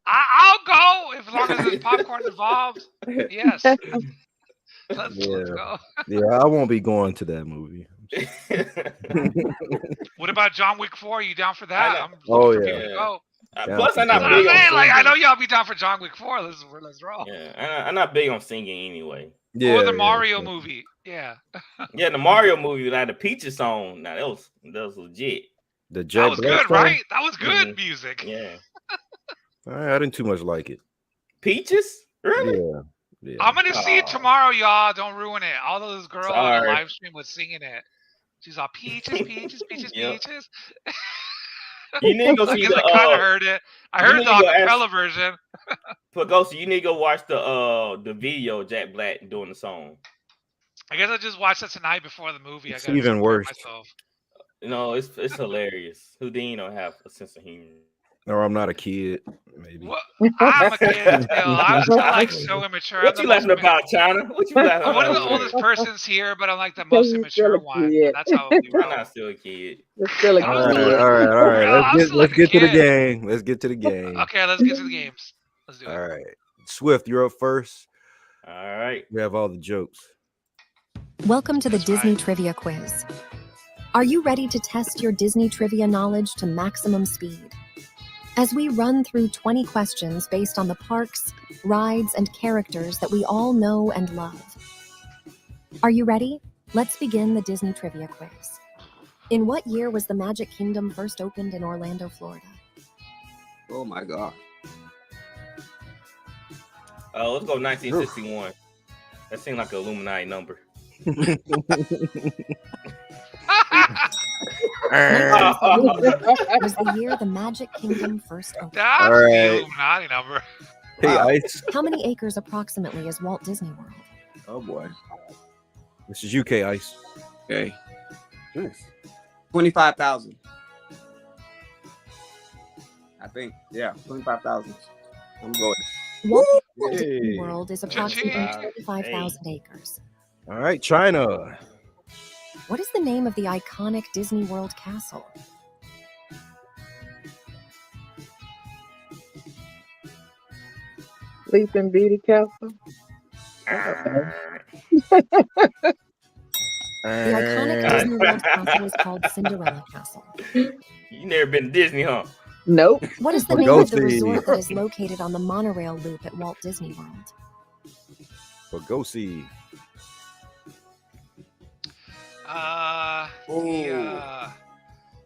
G: I'll go as long as there's popcorn involved. Yes. Let's go.
C: Yeah, I won't be going to that movie.
G: What about John Wick 4? Are you down for that?
C: I'm looking for
G: people to go.
H: Plus, I'm not big on singing.
G: Like, I know y'all be down for John Wick 4. Let's roll.
H: Yeah, I'm not big on singing anyway.
C: Yeah,
G: or the Mario movie. Yeah.
H: Yeah, the Mario movie, like the Peaches song. Now that was legit.
C: The
G: that was good, right? That was good music.
H: Yeah.
C: I didn't too much like it.
H: Peaches? Really?
C: Yeah.
G: I'm gonna see it tomorrow, y'all. Don't ruin it. All those girls on the live stream was singing it. She's all peaches, peaches, peaches, peaches.
H: You need to go see
G: I kind of heard it. I heard the acapella version.
H: Pagosi, you need to go watch the video of Jack Black doing the song.
G: I guess I just watched it tonight before the movie.
C: It's even worse.
G: Myself.
H: No, it's hilarious. Houdini don't have a sense of humor.
C: Or I'm not a kid, maybe.
G: Well, I'm a kid still. I'm still like so immature.
H: What you laughing about, China? What you laughing about?
G: I'm one of the oldest persons here, but I'm like the most immature one. That's how it
H: I'm not still a kid.
F: You're still a kid.
C: All right. Let's get to the game. Let's get to the game.
G: Okay, let's get to the games. Let's do it.
C: All right. Swift, you're up first.
H: All right.
C: We have all the jokes.
I: Welcome to the Disney Trivia Quiz. Are you ready to test your Disney trivia knowledge to maximum speed? As we run through 20 questions based on the parks, rides, and characters that we all know and love. Are you ready? Let's begin the Disney Trivia Quiz. In what year was the Magic Kingdom first opened in Orlando, Florida?
D: Oh my God.
H: Let's go 1961. That seemed like an Illuminati number.
I: Was the year the Magic Kingdom first opened.
G: That's the Illuminati number.
C: Hey, Ice.
I: How many acres approximately is Walt Disney World?
D: Oh boy.
C: This is UK, Ice.
D: Okay. 25,000. I think. Yeah, 25,000. I'm going.
I: Walt Disney World is approximately 25,000 acres.
C: All right, China.
I: What is the name of the iconic Disney World castle?
F: Sleeping Beauty Castle.
I: The iconic Disney World castle is called Cinderella Castle.
H: You never been to Disney, huh?
F: Nope.
I: What is the name of the resort that is located on the monorail loop at Walt Disney World?
C: Pagosi.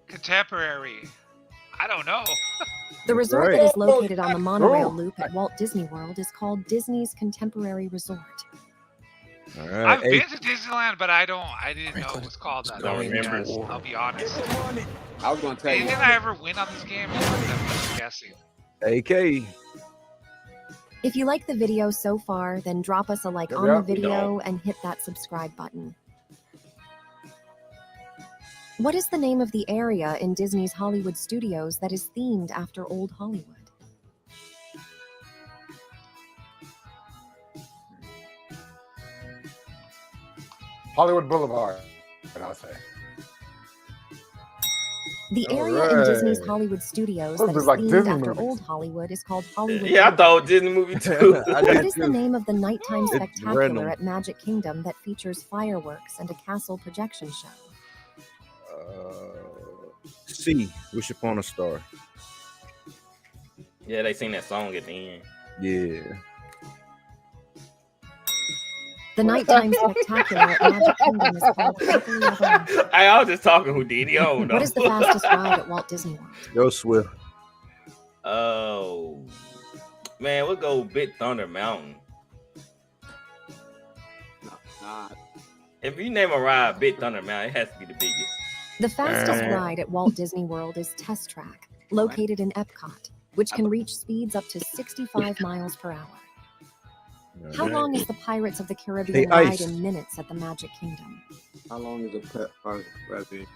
G: Contemporary. I don't know.
I: The resort that is located on the monorail loop at Walt Disney World is called Disney's Contemporary Resort.
C: All right.
G: I've been to Disneyland, but I didn't know it was called that.
H: Don't remember.
G: I'll be honest.
D: I was going to tell you.
G: Didn't I ever win on this game? I'm guessing.
C: AK.
I: If you like the video so far, then drop us a like on the video and hit that subscribe button. What is the name of the area in Disney's Hollywood Studios that is themed after Old Hollywood?
E: Hollywood Boulevard, I'll say.
I: The area in Disney's Hollywood Studios that is
E: like
I: themed
E: Disney
I: after
E: movies.
I: Old Hollywood is called Hollywood.
H: Yeah, I thought Disney movie too.
I: What is the name of the nighttime
C: random.
I: spectacular at Magic Kingdom that features fireworks and a castle projection show?
C: C. Wish Upon a Star.
H: Yeah, they sing that song at the end.
C: Yeah.
I: The nighttime spectacular at Magic Kingdom is called Happily Ever After.
H: I was just talking Houdini. Oh no.
I: What is the fastest ride at Walt Disney World?
C: Go Swift.
H: Oh man, we'll go Big Thunder Mountain.
D: Nah.
H: If you name a ride Big Thunder Mountain, it has to be the biggest.
I: The fastest ride at Walt Disney World is Test Track, located in Epcot, which can reach speeds up to 65 miles per hour. How long is the Pirates of the Caribbean ride
C: Ice.
I: in minutes at the Magic Kingdom?
D: How long is the Pirates of the Caribbean?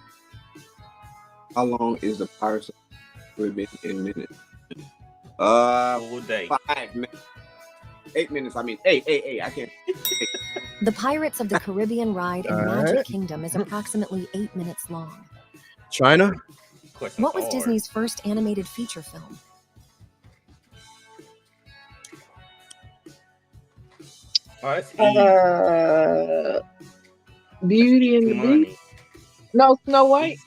D: How long is the Pirates of the Caribbean in minutes?
H: All day.
D: 5 minutes. 8 minutes. I mean, hey, I can't.
I: The Pirates of the Caribbean ride in
C: All
I: Magic
C: right.
I: Kingdom is approximately 8 minutes long.
C: China.
I: What was Disney's first animated feature film?
H: Oh, that's
F: Beauty and the Beast. No, Snow White.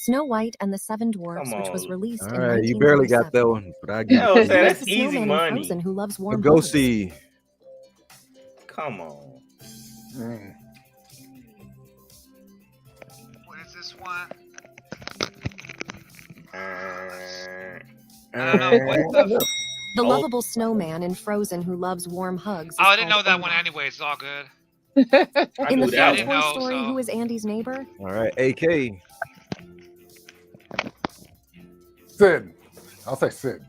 I: Snow White and the Seven Dwarfs, which was released
C: All
I: in
C: right, you barely got that one, but I get
H: Yo,
C: it.
H: say that's
I: the
H: easy
I: snowman in
H: money.
I: Frozen who loves warm
C: Go
I: hugs?
C: see.
H: Come on.
G: What is this one?
C: I
G: don't know. What the?
I: The lovable snowman in Frozen who loves warm hugs.
G: Oh, I didn't know that one anyway. It's all good.
I: In the
G: I
I: film
G: didn't
I: Toy
G: know,
I: Story,
G: so-
I: who is Andy's neighbor?
C: All right, AK.
E: Sid. I'll say Sid.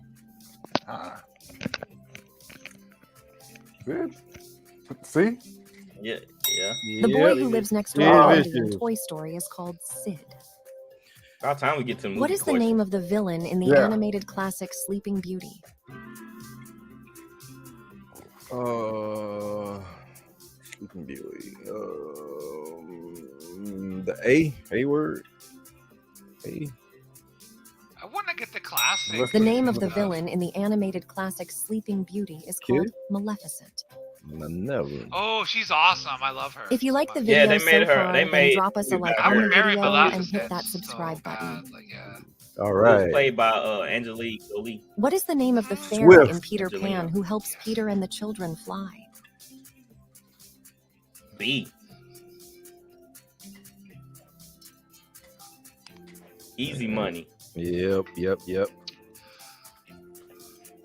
E: Sid? See?
H: Yeah.
I: The boy who lives next door to Andy in Toy Story is called Sid.
H: About time we get to the movie
I: What is the
H: question.
I: name of the villain in the
E: Yeah.
I: animated classic Sleeping Beauty?
C: Sleeping Beauty. The A word. A.
G: I want to get the classic.
I: The name of the villain in the animated classic Sleeping Beauty is called Maleficent.
C: Never.
G: Oh, she's awesome. I love her.
I: If you like the
H: Yeah,
I: video
H: they made
I: so
H: her-
I: far,
H: they
I: then
H: made-
I: drop us a like
H: I
I: on the
H: would marry
I: video and
G: Maleficent
I: hit that subscribe button.
C: All
H: It was
C: right.
H: played by Angelique Jolie.
I: What is the name of the fairy
C: Swift.
I: in Peter
H: Angelina.
I: Pan who helps Peter and the children fly?
H: B. Easy money.
C: Yep.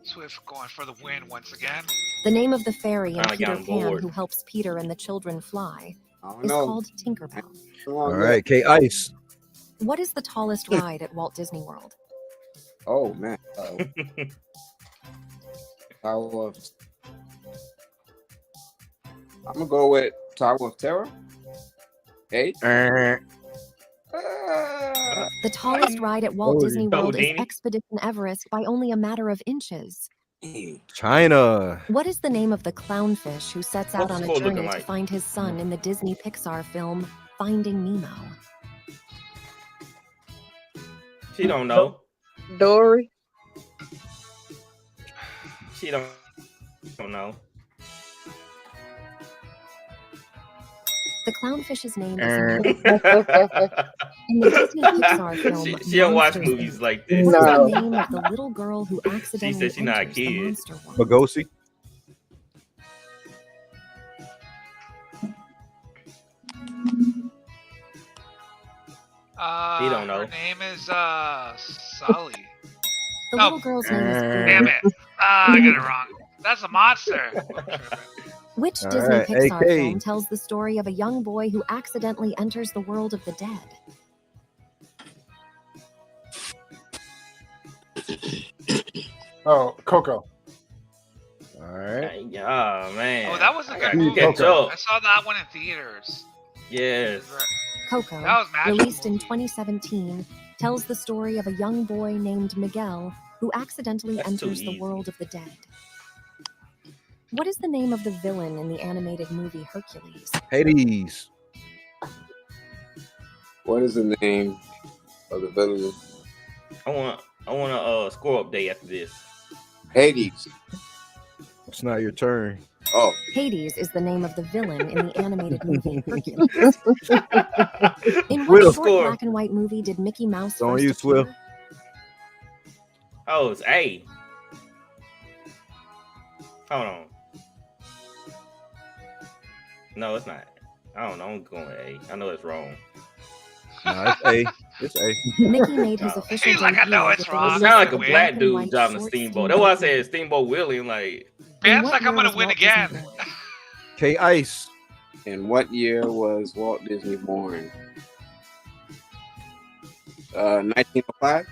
G: Swift going for the win once again.
I: The name of the fairy in
H: Kinda
I: Peter
H: got
I: Pan
H: bored.
I: who helps Peter and the children fly
D: I don't
I: is
D: know.
I: called Tinkerbell.
C: All right, K Ice.
I: What is the tallest ride at Walt Disney World?
D: Oh man. I'm gonna go with Tower of Terror. Hey.
I: The tallest ride at Walt
C: Oh,
I: Disney World is
H: Danny.
I: Expedition Everest by only a matter of inches.
C: China.
I: What is the name of the clownfish who sets out
H: What's
I: on
H: the
I: a
H: score
I: journey
H: looking
I: to
H: like?
I: find his son in the Disney Pixar film Finding Nemo?
H: She don't know.
F: Dory.
H: She don't know.
I: The clownfish's name is in the Disney Pixar film.
H: She don't watch
I: Monsters,
H: movies like
I: Inc.
H: this.
I: What's
F: No.
I: the name of the little girl who accidentally
H: said she not a
I: enters the
H: kid.
I: monster world?
C: Bagosi.
H: He don't know.
G: Her name is Sully.
I: The
G: No.
I: little girl's name is
G: Damn
I: Greene.
G: it. I got it wrong. That's a monster.
I: Which
C: All
I: Disney
C: right,
I: Pixar
C: AK.
I: film tells the story of a young boy who accidentally enters the world of the dead?
E: Oh, Coco.
C: All right.
H: Yeah, man.
G: Oh, that was a
H: I
G: good
H: gotta
G: movie.
H: catch up.
G: I saw that one in theaters.
H: Yes.
I: Coco,
G: That was magical
I: released in
G: movie.
I: 2017, tells the story of a young boy named Miguel who accidentally
H: That's too
I: enters the
H: easy.
I: world of the dead. What is the name of the villain in the animated movie Hercules?
C: Hades.
D: What is the name of the villain?
H: I want a score update after this.
D: Hades.
C: It's not your turn.
D: Oh,
I: Hades is the name of the villain in the animated movie Hercules. In
C: Will.
I: what short
H: Score.
I: black and white movie did Mickey Mouse
C: It's on
I: first
C: you,
I: appear?
C: Swift.
H: Oh, it's A. Hold on. No, it's not. I don't know. I'm going with A. I know it's wrong.
C: No, it's A. It's A.
I: Mickey made his
H: Oh.
I: official
G: He's like, I know
I: debut
G: it's
I: with the
G: wrong.
H: It
I: release
H: sound like
I: of
H: a
I: the
H: black
I: and
H: dude
I: white
H: driving a
I: short
H: steamboat. That's why I said Steamboat Willie. Like,
I: In
G: Ben's
I: what
G: like, I'm
I: year
G: gonna
I: was
G: win
I: Walt
G: again.
I: Disney born?
C: K Ice.
D: in what year was Walt Disney born? 1905.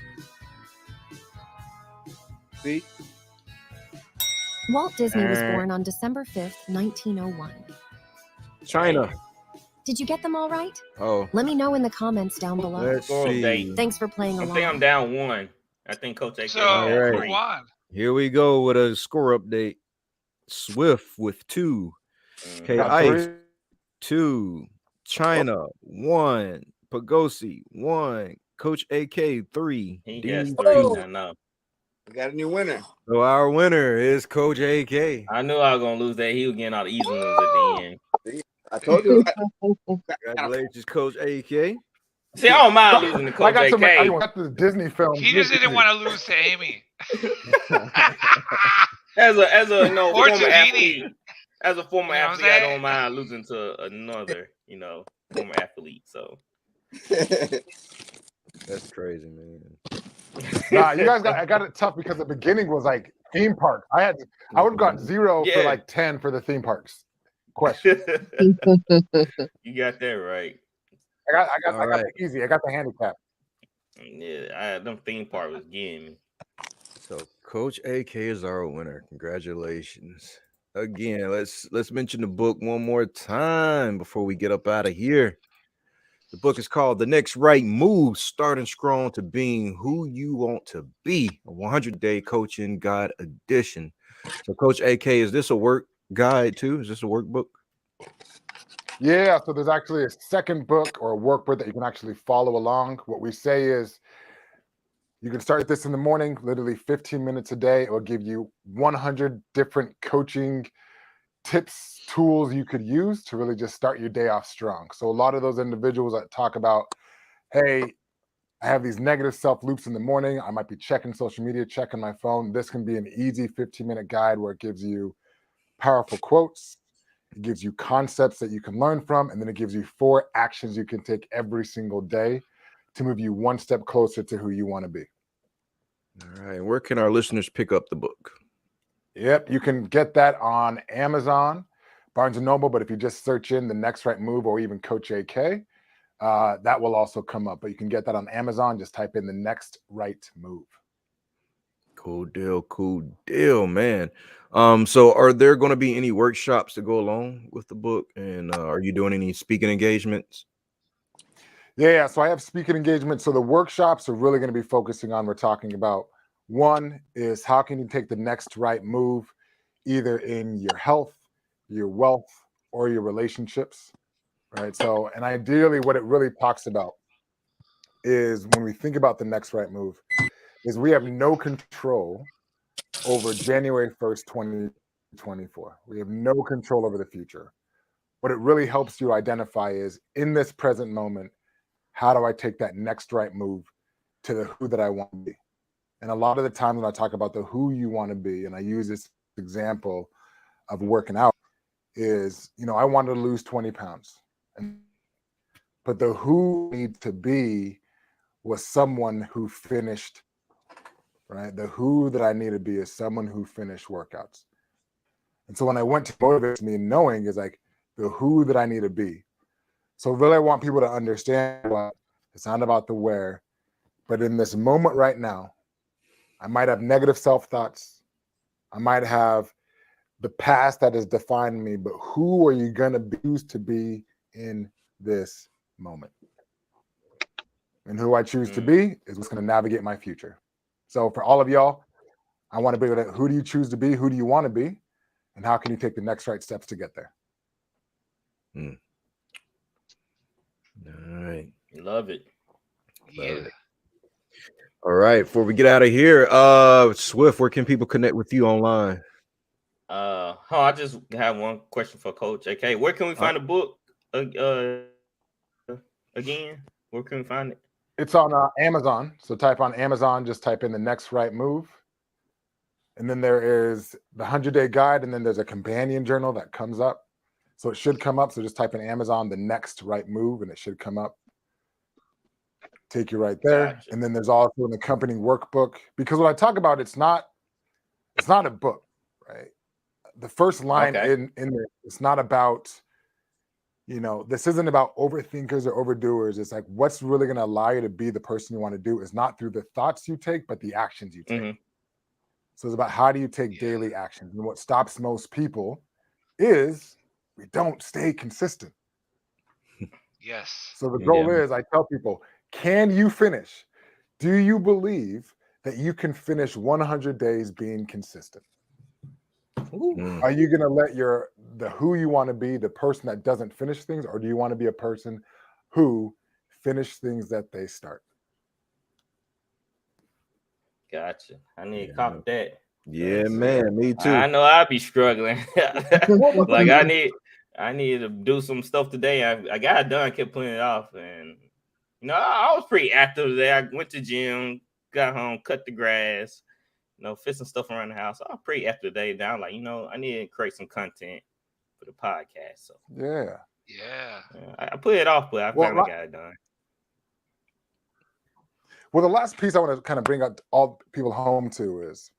D: See?
I: Walt Disney was born on December 5th, 1901.
C: China.
I: Did you get them all right?
C: Oh,
I: Let me know in the comments down below.
C: let's
H: Score
C: see.
H: update.
I: Thanks for playing
H: I
I: along.
H: think I'm down 1. I think Coach A.
G: So,
C: All right.
G: who won?
C: Here we go with a score update. Swift with 2. K
E: Got
C: Ice
E: 3.
C: 2. China 1. Pagosi 1. Coach AK 3.
H: He has
C: Dean
H: 3.
C: 2.
H: I know.
D: We got a new winner.
C: So our winner is Coach AK.
H: I knew I was gonna lose that. He was getting all the easy ones at the end.
D: See, I told you.
C: Congratulations, Coach AK.
H: See, I don't mind losing to Coach AK.
E: I got the Disney film.
G: He just didn't want to lose to Aimee.
H: As a
G: Or
H: former
G: to
H: athlete, as a former
G: You know what I'm
H: athlete, I
G: saying?
H: don't mind losing to another, former athlete. So
C: That's crazy, man.
E: Nah, you guys I got it tough because the beginning was like theme park. I would have got 0 for like 10 for the theme parks question.
H: You got that right.
E: I got the easy. I got the handicap.
H: Yeah, them theme park was getting me.
C: So Coach AK is our winner. Congratulations. Again, let's mention the book one more time before we get up out of here. The book is called The Next Right Move, Starting Strong to Being Who You Want to Be, a 100-day coaching guide edition. So Coach AK, is this a work guide too? Is this a workbook?
E: Yeah, so there's actually a second book or a workbook that you can actually follow along. What we say is you can start this in the morning, literally 15 minutes a day. It will give you 100 different coaching tips, tools you could use to really just start your day off strong. So a lot of those individuals that talk about, hey, I have these negative self loops in the morning. I might be checking social media, checking my phone. This can be an easy 15-minute guide where it gives you powerful quotes. It gives you concepts that you can learn from, and then it gives you 4 actions you can take every single day to move you one step closer to who you want to be.
C: All right. Where can our listeners pick up the book?
E: Yep, you can get that on Amazon, Barnes & Noble, but if you just search in The Next Right Move or even Coach AK, that will also come up. But you can get that on Amazon. Just type in The Next Right Move.
C: Cool deal, man. So are there going to be any workshops to go along with the book? And are you doing any speaking engagements?
E: Yeah, so I have speaking engagements. So the workshops are really going to be focusing on, we're talking about, one is how can you take the next right move, either in your health, your wealth, or your relationships, right? So, and ideally what it really talks about is when we think about the next right move, is we have no control over January 1st, 2024. We have no control over the future. What it really helps you identify is, in this present moment, how do I take that next right move to the who that I want to be? And a lot of the times when I talk about the who you want to be, and I use this example of working out, is, I wanted to lose 20 pounds. But the who I need to be was someone who finished, right? The who that I need to be is someone who finished workouts. And so when I went to motivate me, knowing is like the who that I need to be. So really I want people to understand what it's not about the where, but in this moment right now, I might have negative self-thoughts. I might have the past that has defined me, but who are you going to choose to be in this moment? And who I choose to be is what's going to navigate my future. So for all of y'all, I want to be able to, who do you choose to be? Who do you want to be? And how can you take the next right steps to get there?
C: All right.
H: Love it.
C: Love it. All right. Before we get out of here, Swift, where can people connect with you online?
H: I just have one question for Coach AK. Where can we find the book again? Where can we find it?
E: It's on Amazon. So type on Amazon, just type in The Next Right Move. And then there is the 100-day guide, and then there's a companion journal that comes up. So it should come up. So just type in Amazon, The Next Right Move, and it should come up. Take you right there. Gotcha. And then there's also an accompanying workbook, because when I talk about it's not a book, right? The first line in there, it's not about, this isn't about overthinkers or overdoers. It's like, what's really going to allow you to be the person you want to do is not through the thoughts you take, but the actions you take. Mm-hmm. So it's about how do you take daily actions? And what stops most people is we don't stay consistent.
G: Yes.
E: So the goal is, I tell people, can you finish? Do you believe that you can finish 100 days being consistent? Are you gonna let the who you want to be the person that doesn't finish things, or do you want to be a person who finish things that they start?
H: Gotcha. I need to cop that.
C: Yeah, man, me too.
H: I know I'll be struggling. Like I need to do some stuff today. I got it done, kept putting it off, and I was pretty active today. I went to gym, got home, cut the grass, fit some stuff around the house. I was pretty active today. Now, like I need to create some content for the podcast. So
E: yeah.
H: I put it off, but I finally got it done.
E: Well, the last piece I want to kind of bring up all people home to is,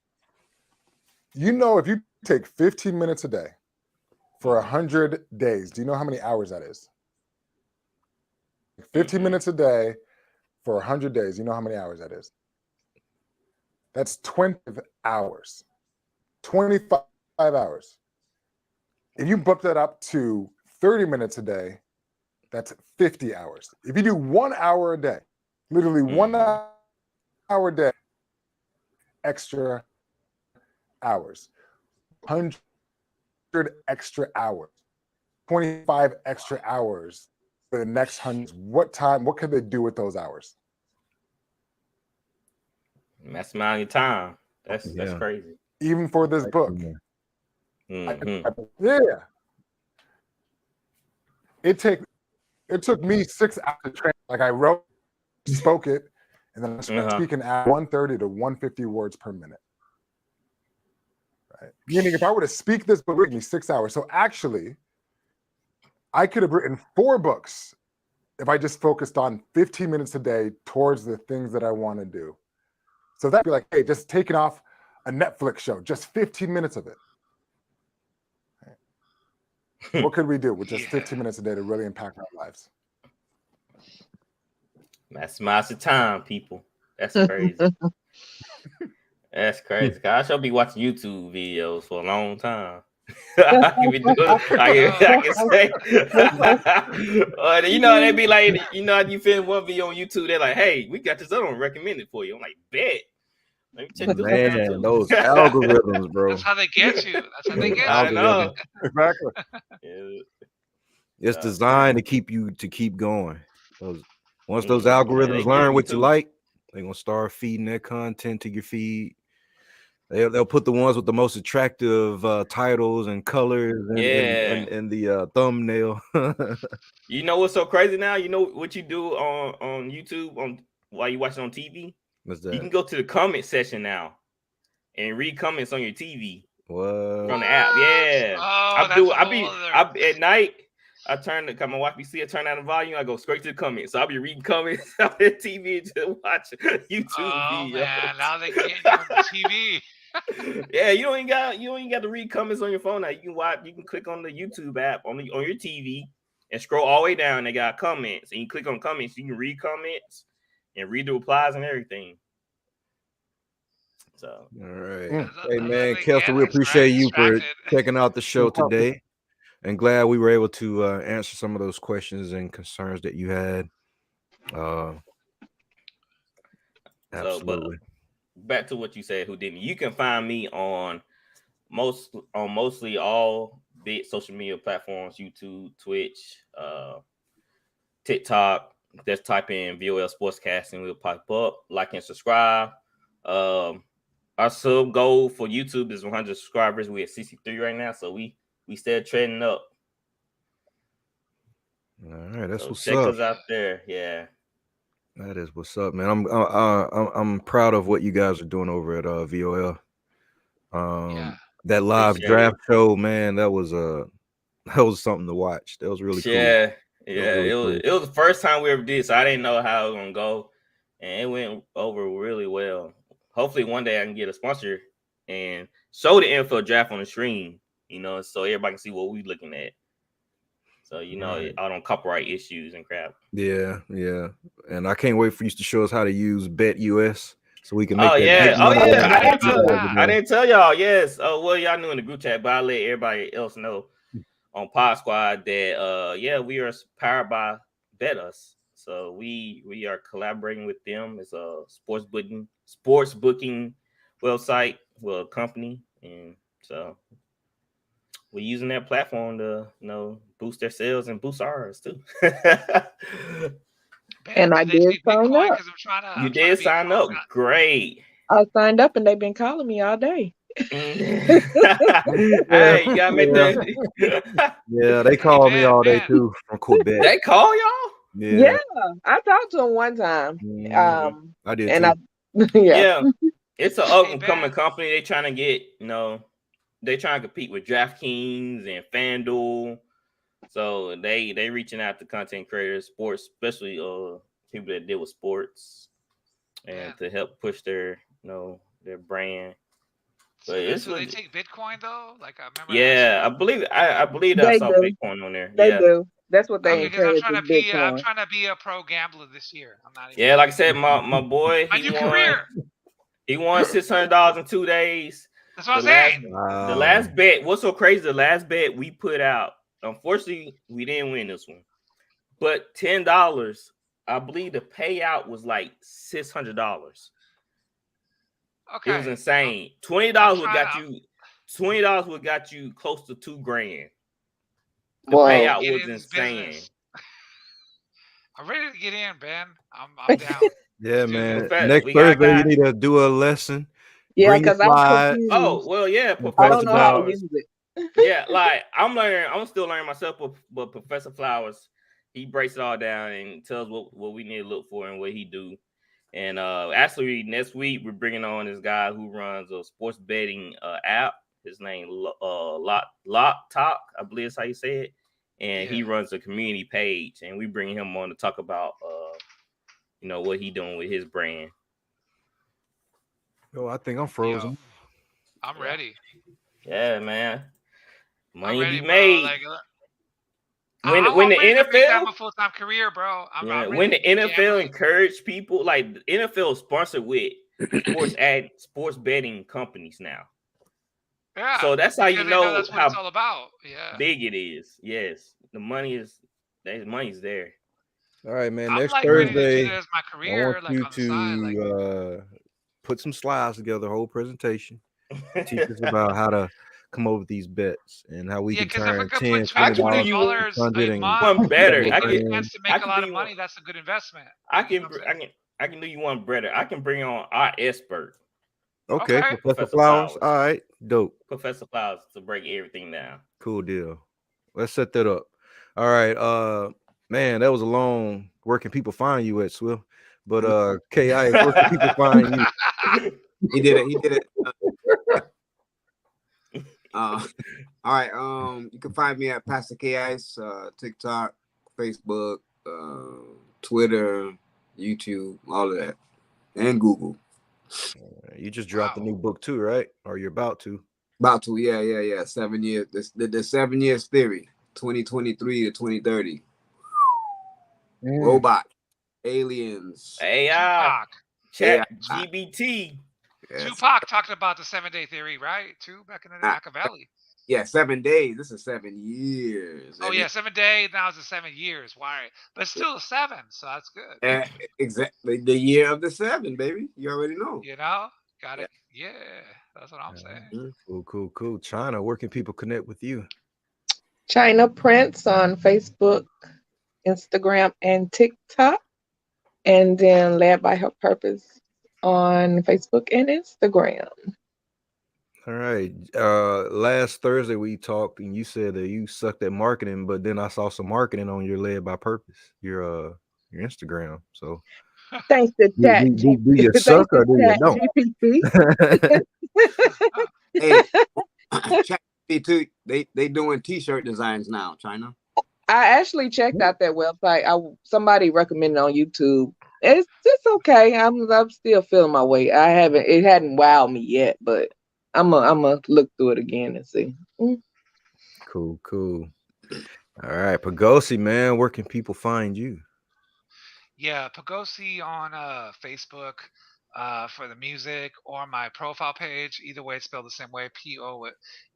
E: if you take 15 minutes a day for 100 days, do you know how many hours that is? 15 minutes a day for 100 days, you know how many hours that is? That's 20 hours, 25 hours. If you bump that up to 30 minutes a day, that's 50 hours. If you do 1 hour a day, literally 1 hour a day, extra hours, 100 extra hours, 25 extra hours for the next 100. What could they do with those hours?
H: Maximize your time. That's crazy.
E: Even for this book.
H: Mm-hmm.
E: It took me 6 hours to train. Like I spoke it, and then I started speaking at 130 to 150 words per minute. Right. Meaning if I were to speak this book, it would take me 6 hours. So actually, I could have written 4 books if I just focused on 15 minutes a day towards the things that I want to do. So that'd be like, hey, just taking off a Netflix show, just 15 minutes of it. Right. What could we do with just 15 minutes a day to really impact our lives?
H: Maximize the time, people. That's crazy. That's crazy. I shall be watching YouTube videos for a long time. I can say. They be like, you film one video on YouTube, they're like, hey, we got this other one recommended for you. I'm like, bet. Let me check this
C: out. Those algorithms, bro.
G: That's how they get you. That's how they get you.
H: I know.
E: Exactly.
C: It's designed to keep going. Once those algorithms learn what you like, they're gonna start feeding their content to your feed. They'll put the ones with the most attractive titles and colors and the thumbnail.
H: You know what's so crazy now? You know what you do on YouTube while you watch it on TV?
C: What's that?
H: You can go to the comment section now and read comments on your TV.
C: What?
H: From the app. Yeah.
G: Oh,
H: at night. I my wife be see it, turn down the volume. I go straight to the comments. So I'll be reading comments on the TV to watch YouTube videos.
G: Man, now they get you on the TV.
H: Yeah, you don't even got to read comments on your phone now. You can click on the YouTube app on your TV and scroll all the way down. They got comments, and you click on comments. You can read comments and read the replies and everything. So
C: all right. Hey man, Kelsey, we appreciate you for checking out the show today. And glad we were able to answer some of those questions and concerns that you had. Absolutely.
H: Back to what you said, Houdini. You can find me on mostly all big social media platforms: YouTube, Twitch, TikTok. Just type in VOL Sportscasting, we'll pop up. Like and subscribe. Our sub goal for YouTube is 100 subscribers. We're at 63 right now, so we still trending up.
C: All right, that's what's
H: check
C: up.
H: Check us out there, yeah.
C: That is what's up, man. I'm proud of what you guys are doing over at VOL. That live draft show, man, that was something to watch. That was really cool.
H: Yeah. It was the first time we ever did, so I didn't know how it was gonna go, and it went over really well. Hopefully, one day I can get a sponsor and show the NFL draft on the stream, so everybody can see what we're looking at. So, I don't copyright issues and crap.
C: Yeah. And I can't wait for you to show us how to use BetUS so we can make
H: I didn't tell y'all. Yes. Well, y'all knew in the group chat, but I'll let everybody else know on PodzQuad that, we are powered by BetUS. So we are collaborating with them. It's a sports booking website, company. And so we're using that platform to boost their sales and boost ours too.
F: And I did sign up.
H: You did sign up. Great.
F: I signed up and they've been calling me all day.
H: Hey, you gotta make that.
C: Yeah, they call me all day too from Quebec.
H: They call y'all?
F: Yeah, I talked to them one time.
C: I did
F: and
C: too.
H: Yeah, it's an up and coming company. They trying to get, they trying to compete with DraftKings and FanDuel. So they reaching out to content creators, sports, especially people that deal with sports, and to help push their their brand. But
G: so they take Bitcoin though? Like I remember.
H: Yeah, I believe I saw Bitcoin on there.
F: They do. That's what they encourage.
G: I'm trying to be a pro gambler this year. I'm not.
H: Yeah, like I said, my boy,
G: my new career.
H: He won $600 in 2 days.
G: That's what I'm saying.
H: The last bet. What's so crazy? The last bet we put out. Unfortunately, we didn't win this one. But $10, I believe the payout was like $600.
G: Okay.
H: It was insane. $20 would got you. $20 would got you close to $2,000. The payout was insane.
G: I'm ready to get in, Ben. I'm down.
C: Yeah, man. Next Thursday, you need to do a lesson.
F: Yeah, because I'm confused.
H: Oh, well, yeah.
F: I don't know how to use it.
H: Yeah, like I'm still learning myself, but Professor Flowers, he breaks it all down and tells what we need to look for and what he do. And actually, next week we're bringing on this guy who runs a sports betting app. His name Lock Talk, I believe is how you say it. And he runs a community page, and we bring him on to talk about what he doing with his brand.
C: Oh, I think I'm frozen.
G: I'm ready.
H: Yeah, man. Money
G: ready,
H: be made.
G: Like,
H: when the NFL
G: a full-time career, bro.
H: When the NFL encourage people, like the NFL is sponsored with sports betting companies now.
G: Yeah.
H: So that's how you know
G: that's what
H: how
G: it's all about. Yeah.
H: big it is. Yes, money's there.
C: All right, man.
G: I'm
C: Next
G: like
C: Thursday,
G: ready to do it as my career,
C: I want you to put some slides together, whole presentation. Teach us about how to come up with these bets and how we can turn $10, $20
G: a month.
H: One better.
G: I can make a lot of money. That's a good investment.
H: I can do you one better. I can bring on our expert.
C: Okay. Professor Flowers. All right, dope.
H: Professor Flowers to break everything down.
C: Cool deal. Let's set that up. All right. Man, that was a long. Where can people find you at, Swift? But K.I., where can people find you?
D: He did it. All right. You can find me at Pastor K.I.'s TikTok, Facebook, Twitter, YouTube, all of that, and Google.
C: You just dropped a new book too, right? Or you're about to?
D: About to, yeah. 7 years. The 7 years theory, 2023 to 2030. Robot, aliens,
H: AI, Chat GBT.
G: Yes. Tupac talked about the 7-day theory, right? Back in the Machiavelli.
D: Yeah, 7 days. This is 7 years.
G: Oh, yeah, 7 days. Now it's 7 years. Why? But still 7, so that's good.
D: Exactly. The year of the 7, baby. You already know.
G: Got it. Yeah, that's what I'm saying.
C: Cool. China, where can people connect with you?
F: China Prince on Facebook, Instagram, and TikTok. And then Led by Her Purpose on Facebook and Instagram.
C: All right. Last Thursday we talked and you said that you sucked at marketing, but then I saw some marketing on your Led by Purpose, your Instagram. So
F: thanks to Chat.
C: Do you suck or do you don't?
D: Hey, Chat GPT, they doing t-shirt designs now, China.
F: I actually checked out that website. Somebody recommended on YouTube. It's okay. I'm still feeling my way. It hadn't wowed me yet, but I'm gonna look through it again and see.
C: Cool. All right, Pagosi, man, where can people find you?
G: Yeah, Pagosi on Facebook for the music, or my profile page. Either way, it's spelled the same way,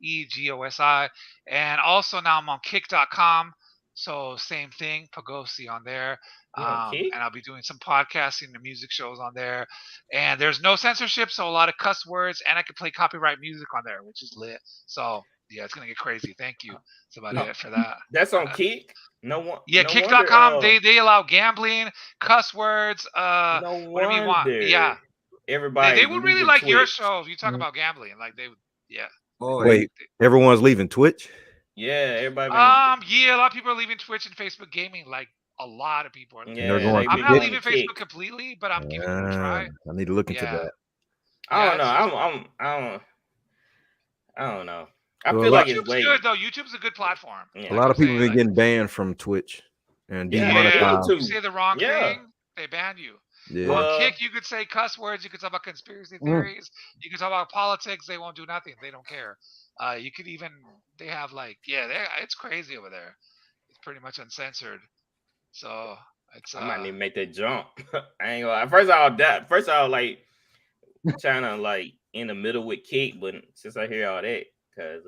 G: POEGOSI. And also now I'm on kick.com. So same thing, Pagosi on there. And I'll be doing some podcasting and music shows on there. And there's no censorship, so a lot of cuss words, and I can play copyright music on there, which is lit. So Yeah, it's gonna get crazy. Thank you. That's about it for that.
H: That's on Kick. No one.
G: Yeah,
H: no
G: Kick.com.
H: wonder,
G: They allow gambling, cuss words,
H: no
G: whatever you want.
H: wonder
G: Yeah,
H: everybody
G: they would really
H: leaving
G: like your
H: Twitch.
G: show if you talk about gambling. Like they would. Yeah.
D: Oh,
C: Wait, everyone's leaving Twitch?
H: Yeah, everybody.
G: Yeah, a lot of people are leaving Twitch and Facebook gaming. Like a lot of people are leaving.
H: Yeah,
C: going
G: I'm
C: to
G: not
C: Kick.
G: leaving Facebook completely, but I'm giving it a try.
C: I need to look into that.
H: I don't know. I don't know. I
C: Well,
H: feel like
G: YouTube's
H: it's way
G: good though. YouTube's a good platform.
H: Yeah.
C: A lot of people have been
G: like,
C: getting banned from Twitch and
H: Yeah,
C: demonetized.
G: you say the wrong
H: Yeah.
G: thing, they ban you.
C: Yeah.
G: On Kick, you could say cuss words. You could talk about conspiracy theories. You could talk about politics. They won't do nothing. They don't care. You could even. They have like it's crazy over there. It's pretty much uncensored. So it's.
H: I might need to make that jump. I ain't gonna. First of all, like trying to like in the middle with Kick, but since I hear all that, because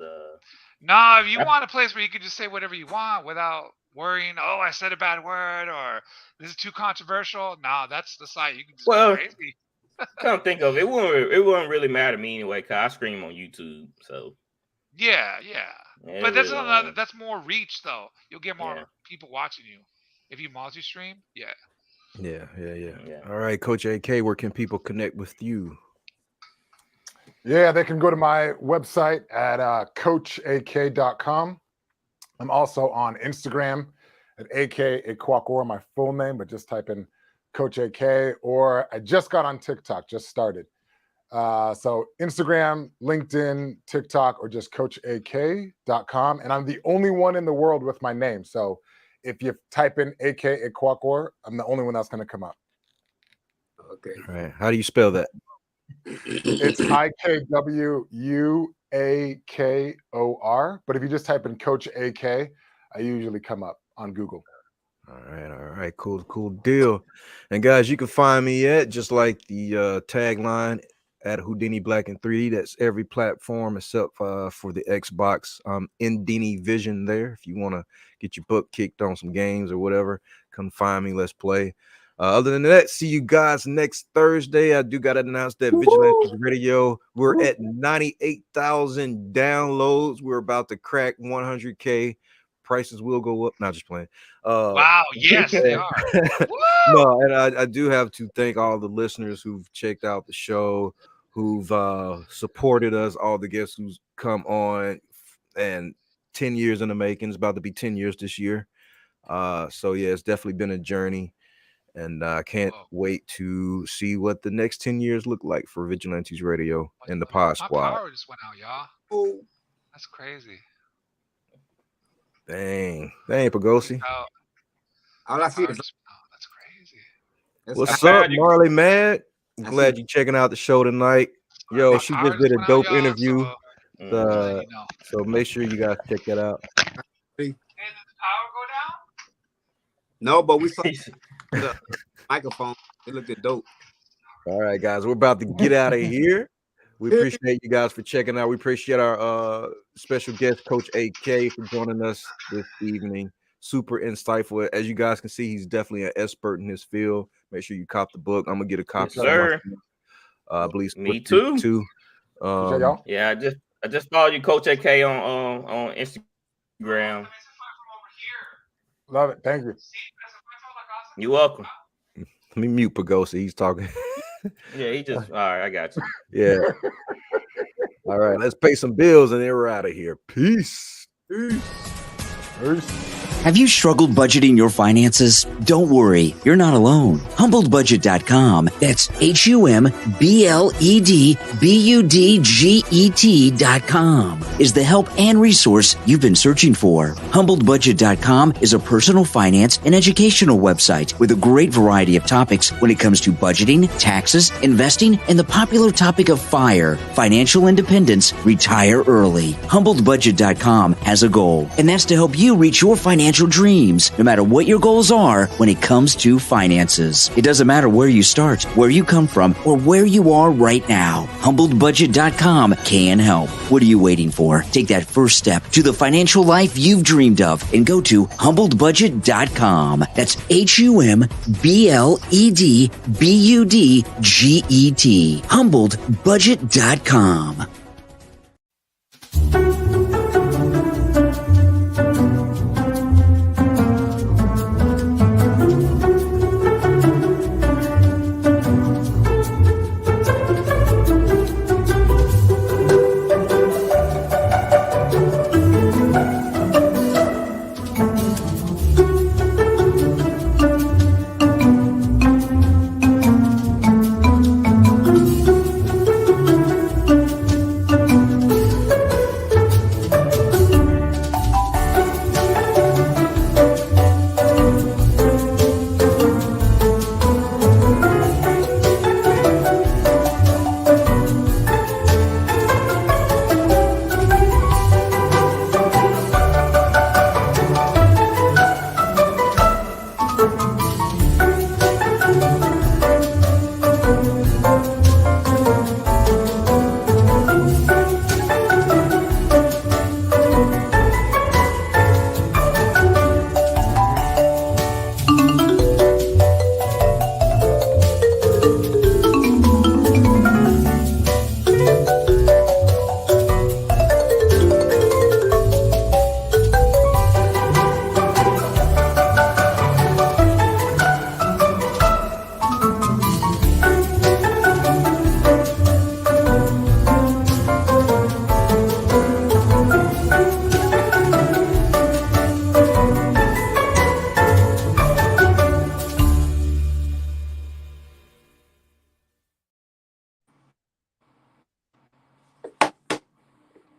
G: no, if you want a place where you can just say whatever you want without worrying, oh, I said a bad word or this is too controversial. No, that's the site. You can just go crazy.
H: Come think of it, it wouldn't really matter to me anyway, cause I stream on YouTube, so.
G: Yeah. But that's that's more reach though. You'll get more people watching you if you multi-stream. Yeah.
C: All right, Coach AK, where can people connect with you?
E: Yeah, they can go to my website at coachak.com. I'm also on Instagram at AK my full name, but just type in Coach AK, or I just got on TikTok, just started. So Instagram, LinkedIn, TikTok, or just coachak.com. And I'm the only one in the world with my name. So if you type in AK I'm the only one that's going to come up.
D: Okay.
C: All right. How do you spell that?
E: It's IKWUAKOR. But if you just type in Coach AK, I usually come up on Google.
C: All right. Cool deal. And guys, you can find me at just like the tagline at Houdini Black in 3D. That's every platform except for the Xbox. Indini Vision there. If you want to get your butt kicked on some games or whatever, come find me. Let's play. Other than that, see you guys next Thursday. I do got to announce that Vigilante Radio, we're at 98,000 downloads. We're about to crack 100K. Prices will go up. Not just playing.
G: Wow. Yes, they are.
C: No, and I do have to thank all the listeners who've checked out the show, who've supported us, all the guests who's come on, and 10 years in the making. It's about to be 10 years this year. So yeah, it's definitely been a journey, and I can't wait to see what the next 10 years look like for Vigilantes Radio and the Pod Squad.
G: My power just went out, y'all.
D: Oh,
G: that's crazy.
C: Dang, Pagosi.
D: All I see is
G: that's crazy.
C: What's up, Marley Mad? I'm glad you're checking out the show tonight. Yo, she just did a dope interview. So make sure you guys check that out.
G: Did the power go down?
D: No, but we saw the microphone. It looked dope.
C: All right, guys, we're about to get out of here. We appreciate you guys for checking out. We appreciate our special guest, Coach AK, for joining us this evening. Super insightful. As you guys can see, he's definitely an expert in his field. Make sure you cop the book. I'm gonna get a copy.
H: Yes, sir.
C: I believe
H: me too.
C: Yeah,
H: I just followed you, Coach AK, on Instagram.
E: Love it. Thank you.
H: You're welcome.
C: Let me mute Pagosi. He's talking.
H: Yeah, he just all right. I got you.
C: Yeah. All right, let's pay some bills and then we're out of here. Peace.
J: Have you struggled budgeting your finances? Don't worry, you're not alone. HumbledBudget.com, that's HumbledBudget.com, is the help and resource you've been searching for. HumbledBudget.com is a personal finance and educational website with a great variety of topics when it comes to budgeting, taxes, investing, and the popular topic of FIRE, financial independence, retire early. HumbledBudget.com has a goal, and that's to help you reach your financial dreams, no matter what your goals are when it comes to finances. It doesn't matter where you start, where you come from, or where you are right now. HumbledBudget.com can help. What are you waiting for? Take that first step to the financial life you've dreamed of and go to HumbledBudget.com. That's HumbledBudget. HumbledBudget.com.